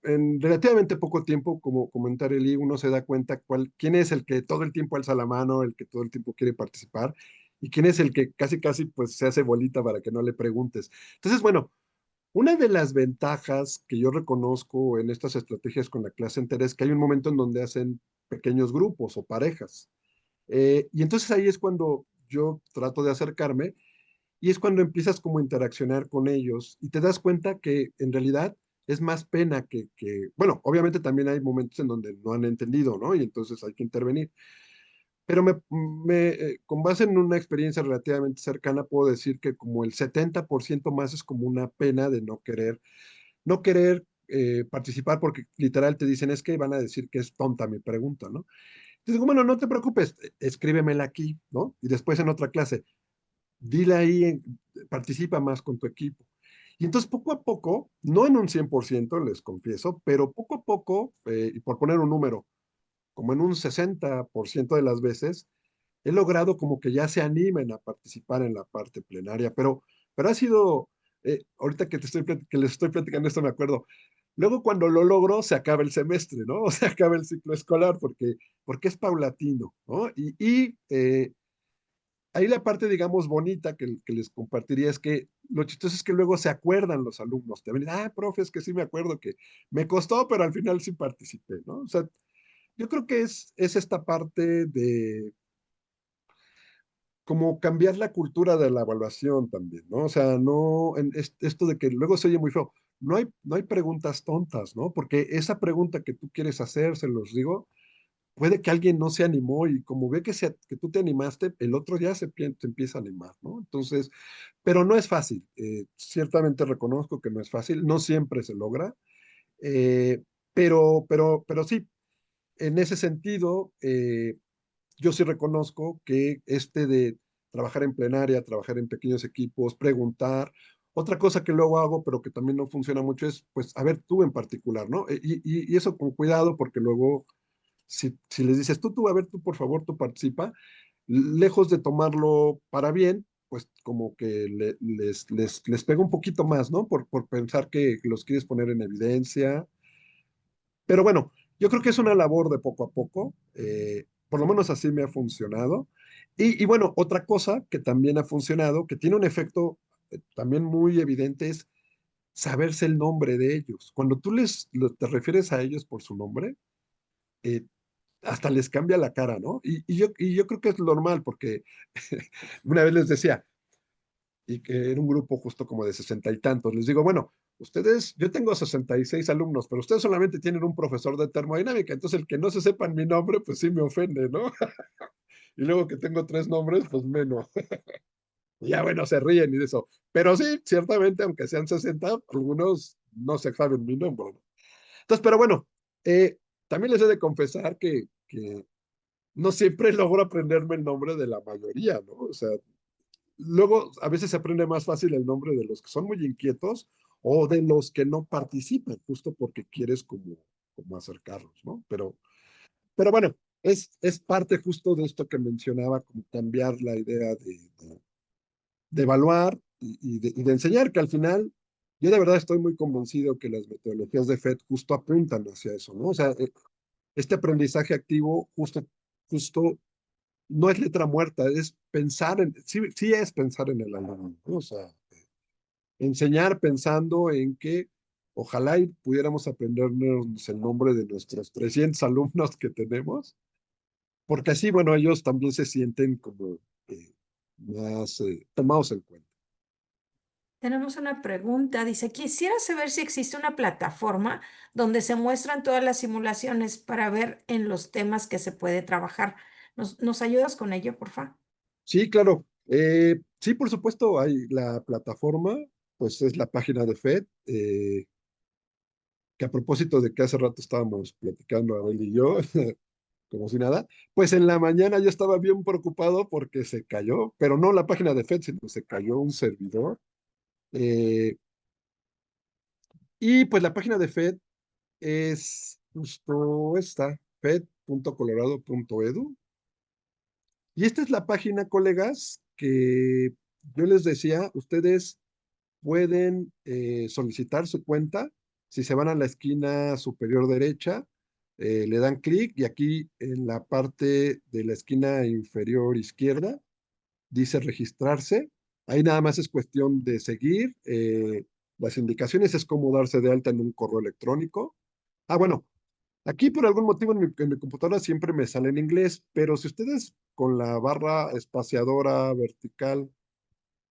en relativamente poco tiempo, como comentar Eli, uno se da cuenta quién es el que todo el tiempo alza la mano, el que todo el tiempo quiere participar, y quién es el que casi, casi, pues se hace bolita para que no le preguntes. Entonces, bueno, una de las ventajas que yo reconozco en estas estrategias con la clase entera es que hay un momento en donde hacen pequeños grupos o parejas. Y entonces ahí es cuando yo trato de acercarme y es cuando empiezas como a interaccionar con ellos y te das cuenta que en realidad es más pena bueno, obviamente también hay momentos en donde no han entendido, ¿no? Y entonces hay que intervenir. Pero con base en una experiencia relativamente cercana, puedo decir que como el 70% más es como una pena de no querer participar porque literal te dicen es que van a decir que es tonta mi pregunta, ¿no? Entonces digo, bueno, no te preocupes, escríbemela aquí, ¿no? Y después en otra clase, dile ahí, participa más con tu equipo. Y entonces poco a poco, no en un 100% les confieso, pero poco a poco, y por poner un número, como en un 60% de las veces, he logrado como que ya se animen a participar en la parte plenaria, pero ha sido, ahorita que les estoy platicando esto me acuerdo, luego cuando lo logro se acaba el semestre, ¿no? O se acaba el ciclo escolar porque es paulatino, ¿no? Ahí la parte, digamos, bonita que les compartiría es que lo chistoso es que luego se acuerdan los alumnos, te ven, profe, es que sí me acuerdo que me costó, pero al final sí participé, ¿no? O sea, yo creo que es esta parte de como cambiar la cultura de la evaluación también, ¿no? O sea, no, esto de que luego se oye muy feo, no hay preguntas tontas, ¿no? Porque esa pregunta que tú quieres hacer, se los digo, puede que alguien no se animó y como ve que tú te animaste, el otro ya se empieza a animar, ¿no? Entonces, pero no es fácil, ciertamente reconozco que no es fácil, no siempre se logra, eh, pero sí, en ese sentido, yo sí reconozco que este de trabajar en plenaria, trabajar en pequeños equipos, preguntar, otra cosa que luego hago, pero que también no funciona mucho es, pues, a ver, tú en particular, ¿no? Y eso con cuidado, porque luego, si les dices, tú, a ver, tú, por favor, tú participa, lejos de tomarlo para bien, pues como que les pega un poquito más, ¿no? Por pensar que los quieres poner en evidencia, pero bueno, yo creo que es una labor de poco a poco, por lo menos así me ha funcionado. Y bueno, otra cosa que también ha funcionado, que tiene un efecto también muy evidente, es saberse el nombre de ellos. Cuando tú te refieres a ellos por su nombre, eh, hasta les cambia la cara, ¿no? Y yo creo que es normal, porque una vez les decía, y que era un grupo justo como de 60 y tantos. Les digo, bueno, ustedes, yo tengo 66 alumnos, pero ustedes solamente tienen un profesor de termodinámica, entonces el que no se sepan mi nombre, pues sí me ofende, ¿no? Y luego que tengo tres nombres, pues menos. Y ya bueno, se ríen y de eso. Pero sí, ciertamente, aunque sean 60, algunos no se saben mi nombre, ¿no? Entonces, pero bueno, también les he de confesar que no siempre logro aprenderme el nombre de la mayoría, ¿no? O sea, luego a veces se aprende más fácil el nombre de los que son muy inquietos o de los que no participan, justo porque quieres como acercarlos, ¿no? Pero bueno, es parte justo de esto que mencionaba, como cambiar la idea de evaluar y de enseñar, que al final yo de verdad estoy muy convencido que las metodologías de FED justo apuntan hacia eso, ¿no? O sea, este aprendizaje activo justo no es letra muerta, es sí es pensar en el alumno, ¿no? O sea, enseñar pensando en que ojalá y pudiéramos aprendernos el nombre de nuestros 300 alumnos que tenemos, porque así, bueno, ellos también se sienten como más tomados en cuenta. Tenemos una pregunta. Dice, quisiera saber si existe una plataforma donde se muestran todas las simulaciones para ver en los temas que se puede trabajar. ¿Nos ayudas con ello, por favor? Sí, claro. Sí, por supuesto, hay la plataforma, pues es la página de FED, que a propósito de que hace rato estábamos platicando Abel y yo, como si nada, pues en la mañana yo estaba bien preocupado porque se cayó, pero no la página de FED, sino se cayó un servidor. Eh, y pues la página de FED es justo esta, fed.colorado.edu. Y esta es la página, colegas, que yo les decía, ustedes pueden solicitar su cuenta. Si se van a la esquina superior derecha, le dan clic y aquí en la parte de la esquina inferior izquierda dice registrarse. Ahí nada más es cuestión de seguir las indicaciones, es como darse de alta en un correo electrónico. Bueno, aquí por algún motivo en mi computadora siempre me sale en inglés, pero si ustedes con la barra espaciadora vertical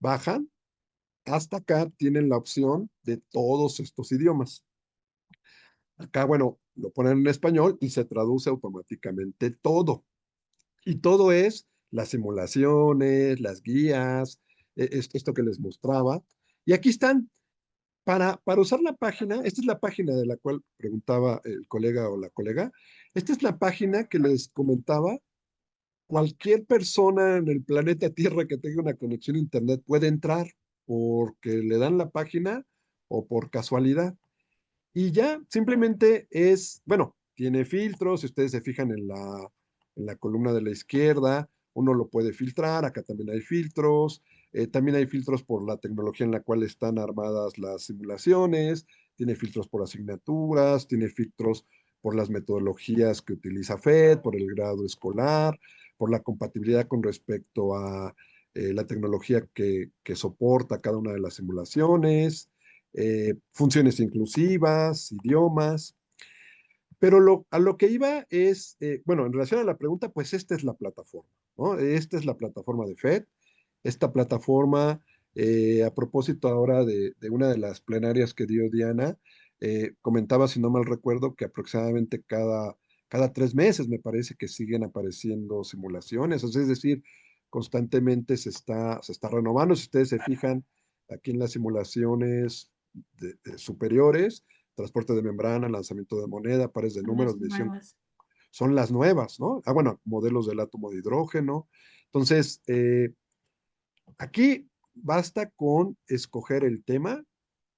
bajan, hasta acá tienen la opción de todos estos idiomas. Acá, bueno, lo ponen en español y se traduce automáticamente todo. Y todo es las simulaciones, las guías, esto que les mostraba. Y aquí están. Para usar la página, esta es la página de la cual preguntaba el colega o la colega. Esta es la página que les comentaba. Cualquier persona en el planeta Tierra que tenga una conexión a Internet puede entrar porque le dan la página o por casualidad. Y ya simplemente es, bueno, tiene filtros, si ustedes se fijan en la columna de la izquierda, uno lo puede filtrar, acá también hay filtros, también hay filtros por la tecnología en la cual están armadas las simulaciones, tiene filtros por asignaturas, tiene filtros por las metodologías que utiliza FED, por el grado escolar, por la compatibilidad con respecto a la tecnología que soporta cada una de las simulaciones, funciones inclusivas, idiomas, pero a lo que iba es, bueno, en relación a la pregunta, pues esta es la plataforma, ¿no? Esta es la plataforma de FED. Esta plataforma, a propósito ahora de una de las plenarias que dio Diana, comentaba, si no mal recuerdo, que aproximadamente cada 3 meses me parece que siguen apareciendo simulaciones, o sea, es decir, constantemente se está renovando. Si ustedes se fijan aquí en las simulaciones superiores, transporte de membrana, lanzamiento de moneda, pares de Son números, las medición, nuevas. son las nuevas, ¿no? Ah, bueno, modelos del átomo de hidrógeno. Entonces, aquí basta con escoger el tema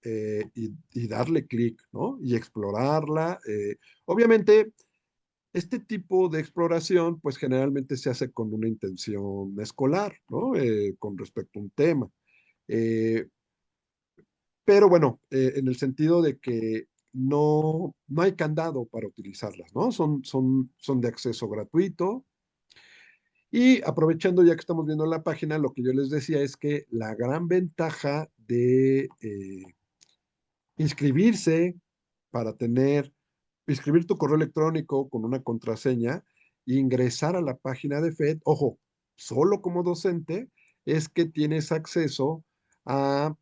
y darle clic, ¿no? Y explorarla. Obviamente, este tipo de exploración, pues generalmente se hace con una intención escolar, ¿no? Con respecto a un tema. Eh, pero bueno, en el sentido de que no hay candado para utilizarlas, ¿no? Son de acceso gratuito. Y aprovechando ya que estamos viendo la página, lo que yo les decía es que la gran ventaja de inscribirse para inscribir tu correo electrónico con una contraseña e ingresar a la página de FED, ojo, solo como docente, es que tienes acceso a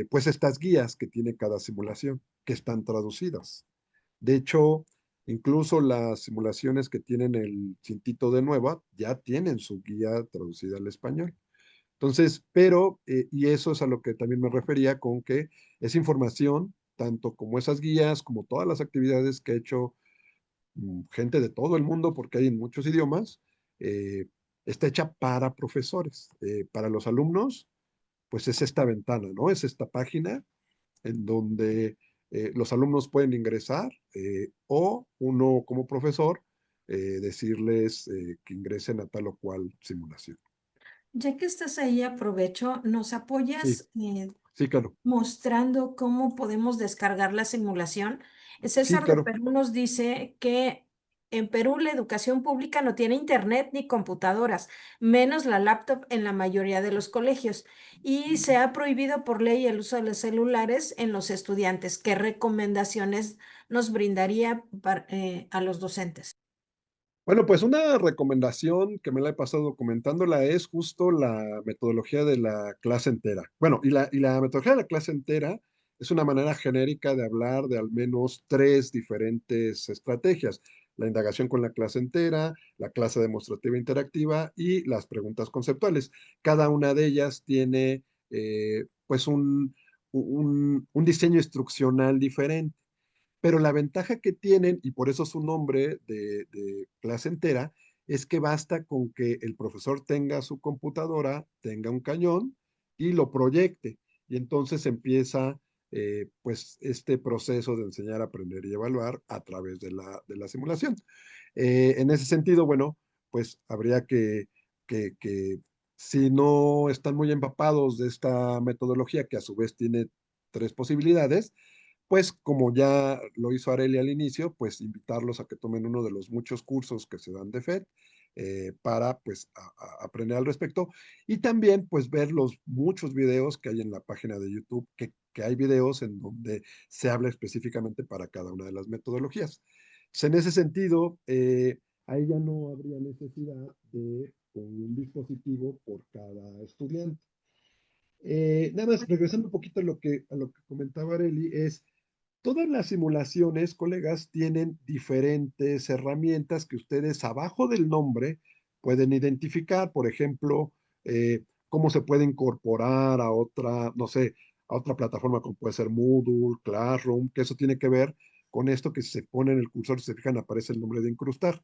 pues estas guías que tiene cada simulación, que están traducidas. De hecho, incluso las simulaciones que tienen el cintito de nueva ya tienen su guía traducida al español. Entonces, pero, y eso es a lo que también me refería con que esa información, tanto como esas guías, como todas las actividades que ha hecho gente de todo el mundo, porque hay en muchos idiomas, eh, está hecha para profesores. Para los alumnos, pues es esta ventana, ¿no? Es esta página en donde los alumnos pueden ingresar o uno como profesor decirles que ingresen a tal o cual simulación. Ya que estás ahí, aprovecho, ¿nos Sí, apoyas sí, claro. mostrando cómo podemos descargar la simulación? Sí, César de claro. Perú nos dice que en Perú la educación pública no tiene internet ni computadoras, menos la laptop en la mayoría de los colegios, y se ha prohibido por ley el uso de los celulares en los estudiantes. ¿Qué recomendaciones nos brindaría a los docentes? Bueno, pues una recomendación que me la he pasado comentándola es justo la metodología de la clase entera. Bueno, y la metodología de la clase entera es una manera genérica de hablar de al menos tres diferentes estrategias. La indagación con la clase entera, la clase demostrativa interactiva y las preguntas conceptuales. Cada una de ellas tiene pues un diseño instruccional diferente. Pero la ventaja que tienen, y por eso su nombre de clase entera, es que basta con que el profesor tenga su computadora, tenga un cañón y lo proyecte. Y entonces empieza pues este proceso de enseñar, aprender y evaluar a través de la simulación. En ese sentido, bueno, pues habría que si no están muy empapados de esta metodología, que a su vez tiene tres posibilidades, pues como ya lo hizo Areli al inicio, pues invitarlos a que tomen uno de los muchos cursos que se dan de FED para pues aprender al respecto y también pues ver los muchos videos que hay en la página de YouTube, que hay videos en donde se habla específicamente para cada una de las metodologías. Pues, en ese sentido, ahí ya no habría necesidad de un dispositivo por cada estudiante. Nada más, regresando un poquito a lo que comentaba Areli, es todas las simulaciones, colegas, tienen diferentes herramientas que ustedes abajo del nombre pueden identificar. Por ejemplo, cómo se puede incorporar a otra, no sé, a otra plataforma como puede ser Moodle, Classroom, que eso tiene que ver con esto que se pone en el cursor, si se fijan, aparece el nombre de incrustar.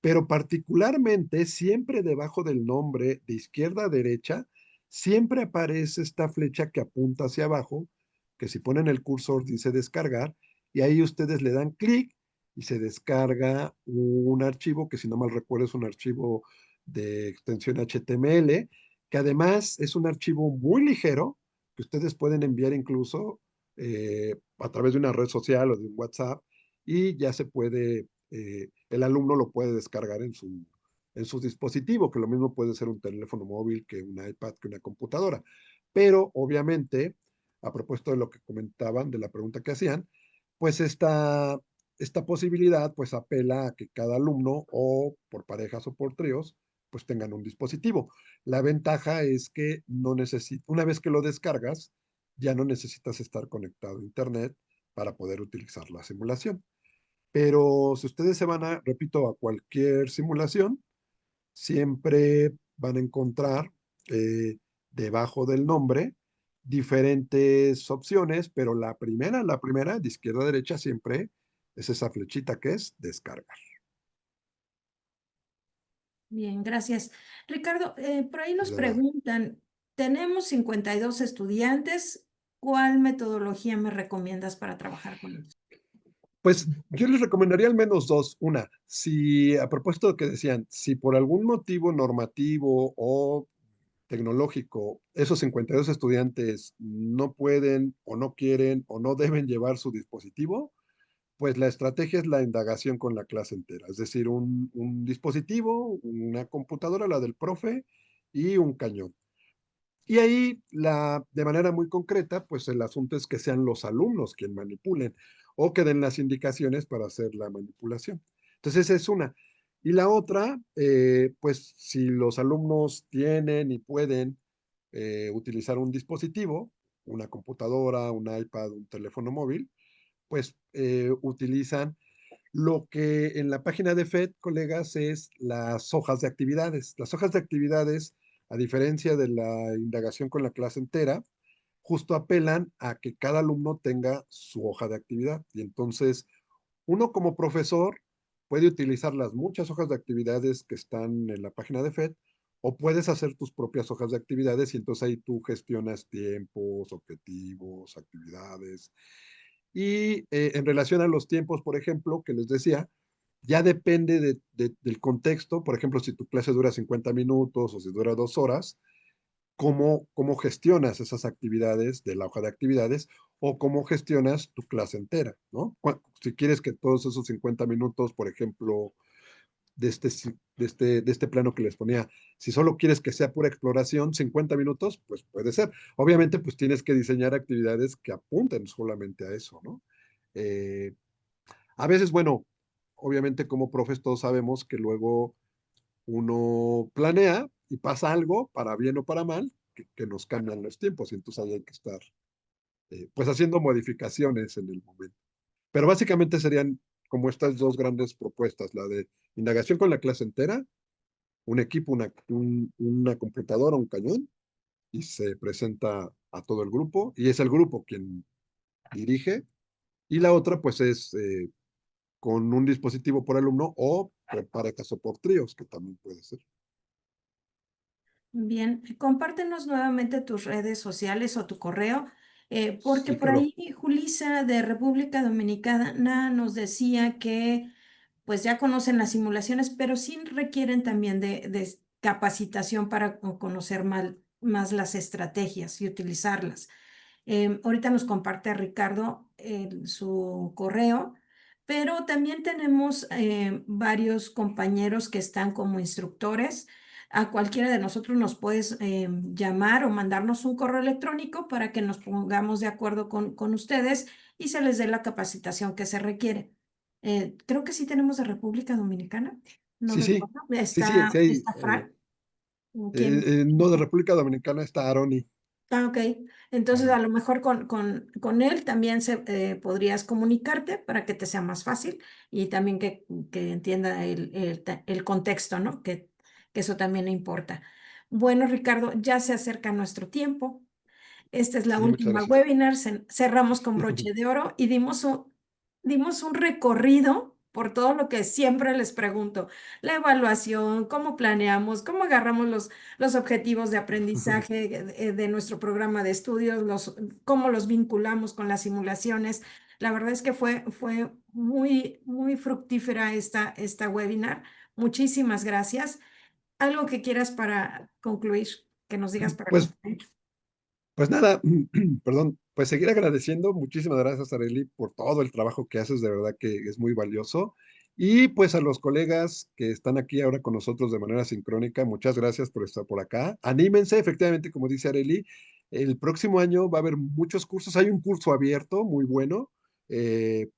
Pero particularmente, siempre debajo del nombre, de izquierda a derecha, siempre aparece esta flecha que apunta hacia abajo, que si ponen el cursor dice descargar, y ahí ustedes le dan clic y se descarga un archivo que, si no mal recuerdo, es un archivo de extensión HTML, que además es un archivo muy ligero que ustedes pueden enviar incluso a través de una red social o de un WhatsApp, y ya se puede, el alumno lo puede descargar en su dispositivo, que lo mismo puede ser un teléfono móvil, que un iPad, que una computadora. Pero obviamente, a propósito de lo que comentaban, de la pregunta que hacían, pues esta posibilidad pues apela a que cada alumno, o por parejas o por tríos, pues tengan un dispositivo. La ventaja es que no necesita, una vez que lo descargas, ya no necesitas estar conectado a internet para poder utilizar la simulación. Pero si ustedes se van a, repito, a cualquier simulación, siempre van a encontrar eh, debajo del nombre diferentes opciones, pero la primera, de izquierda a derecha, siempre es esa flechita que es descargar. Bien, gracias. Ricardo, por ahí nos De nada. preguntan, tenemos 52 estudiantes, ¿cuál metodología me recomiendas para trabajar con ellos? Pues yo les recomendaría al menos dos. Una, si a propósito de que decían, si por algún motivo normativo o tecnológico esos 52 estudiantes no pueden o no quieren o no deben llevar su dispositivo, pues la estrategia es la indagación con la clase entera, es decir, un dispositivo, una computadora, la del profe, y un cañón. Y ahí, de manera muy concreta, pues el asunto es que sean los alumnos quien manipulen o que den las indicaciones para hacer la manipulación. Entonces, esa es una. Y la otra, pues si los alumnos tienen y pueden utilizar un dispositivo, una computadora, un iPad, un teléfono móvil, pues utilizan lo que en la página de FED, colegas, es las hojas de actividades. Las hojas de actividades, a diferencia de la indagación con la clase entera, justo apelan a que cada alumno tenga su hoja de actividad. Y entonces, uno como profesor puede utilizar las muchas hojas de actividades que están en la página de FED, o puedes hacer tus propias hojas de actividades, y entonces ahí tú gestionas tiempos, objetivos, actividades. Y en relación a los tiempos, por ejemplo, que les decía, ya depende del contexto. Por ejemplo, si tu clase dura 50 minutos o si dura 2 horas, cómo gestionas esas actividades de la hoja de actividades, o cómo gestionas tu clase entera, ¿no? Si quieres que todos esos 50 minutos, por ejemplo, de este plano que les ponía, si solo quieres que sea pura exploración, 50 minutos, pues puede ser. Obviamente, pues tienes que diseñar actividades que apunten solamente a eso, ¿no? Eh, a veces, bueno, obviamente como profes todos sabemos que luego uno planea y pasa algo, para bien o para mal, que nos cambian los tiempos, y entonces ahí hay que estar pues haciendo modificaciones en el momento. Pero básicamente serían como estas dos grandes propuestas, la de indagación con la clase entera, un equipo, una computadora, un cañón, y se presenta a todo el grupo, y es el grupo quien dirige. Y la otra, pues es con un dispositivo por alumno, o por parejas o por tríos, que también puede ser. Bien, compártenos nuevamente tus redes sociales o tu correo, porque Sí, por claro. ahí Julisa de República Dominicana nos decía que pues ya conocen las simulaciones, pero sí requieren también de capacitación para conocer más las estrategias y utilizarlas. Ahorita nos comparte Ricardo su correo, pero también tenemos varios compañeros que están como instructores. A cualquiera de nosotros nos puedes llamar o mandarnos un correo electrónico para que nos pongamos de acuerdo con ustedes y se les dé la capacitación que se requiere. Creo que sí tenemos de República Dominicana, no Sí, sí, recuerdo. sí, sí, sí hay, Está Fran. ¿Quién? no, de República Dominicana está Aroni. Ah, ok. Entonces, a Aroni. lo mejor con él también podrías comunicarte para que te sea más fácil y también que entienda el contexto, ¿no? Que eso también importa. Bueno, Ricardo, ya se acerca nuestro tiempo. Esta es la Sí, muchas última gracias. webinar. Cerramos con broche de oro y dimos un recorrido por todo lo que siempre les pregunto. La evaluación, cómo planeamos, cómo agarramos los objetivos de aprendizaje de nuestro programa de estudios, cómo los vinculamos con las simulaciones. La verdad es que fue muy, muy fructífera esta webinar. Muchísimas gracias. ¿Algo que quieras para concluir? Que nos digas para Pues concluir. Pues nada, perdón, pues seguir agradeciendo. Muchísimas gracias, Areli, por todo el trabajo que haces, de verdad que es muy valioso. Y pues a los colegas que están aquí ahora con nosotros de manera sincrónica, muchas gracias por estar por acá. Anímense, efectivamente, como dice Areli, el próximo año va a haber muchos cursos. Hay un curso abierto muy bueno. eh,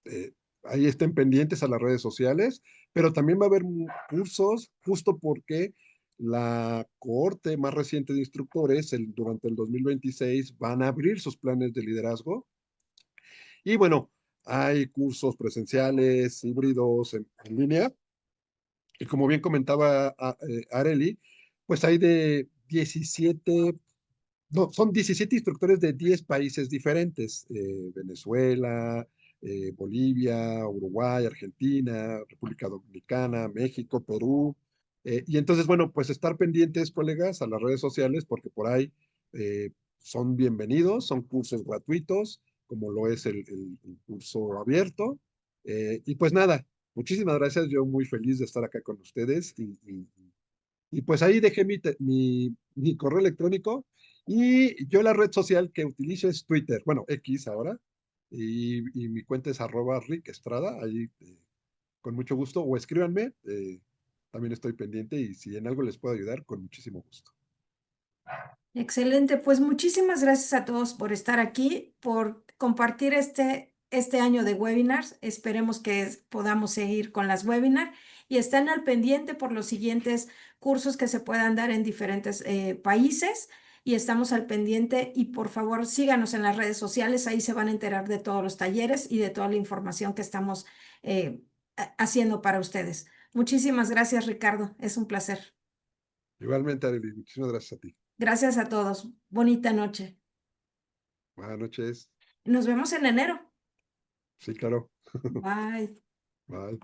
eh, Ahí estén pendientes a las redes sociales, pero también va a haber cursos justo porque la cohorte más reciente de instructores durante el 2026 van a abrir sus planes de liderazgo y bueno, hay cursos presenciales, híbridos en línea y como bien comentaba Areli, pues hay de 17 no, son 17 instructores de 10 países diferentes, Venezuela, Bolivia, Uruguay, Argentina, República Dominicana, México, Perú. Y entonces, bueno, pues estar pendientes, colegas, a las redes sociales, porque por ahí eh, son bienvenidos, son cursos gratuitos, como lo es el curso abierto. Y pues nada, muchísimas gracias, yo muy feliz de estar acá con ustedes y pues ahí dejé mi correo electrónico y yo la red social que utilizo es Twitter, bueno, X ahora, y mi cuenta es @Rick Estrada, ahí con mucho gusto, o escríbanme, también estoy pendiente y si en algo les puedo ayudar, con muchísimo gusto. Excelente, pues muchísimas gracias a todos por estar aquí, por compartir este año de webinars. Esperemos que podamos seguir con las webinars y estén al pendiente por los siguientes cursos que se puedan dar en diferentes países y estamos al pendiente y por favor síganos en las redes sociales, ahí se van a enterar de todos los talleres y de toda la información que estamos haciendo para ustedes. Muchísimas gracias, Ricardo, es un placer. Igualmente, Adeli, muchísimas gracias a ti. Gracias a todos. Bonita noche. Buenas noches. Nos vemos en enero. Sí, claro. Bye. Bye.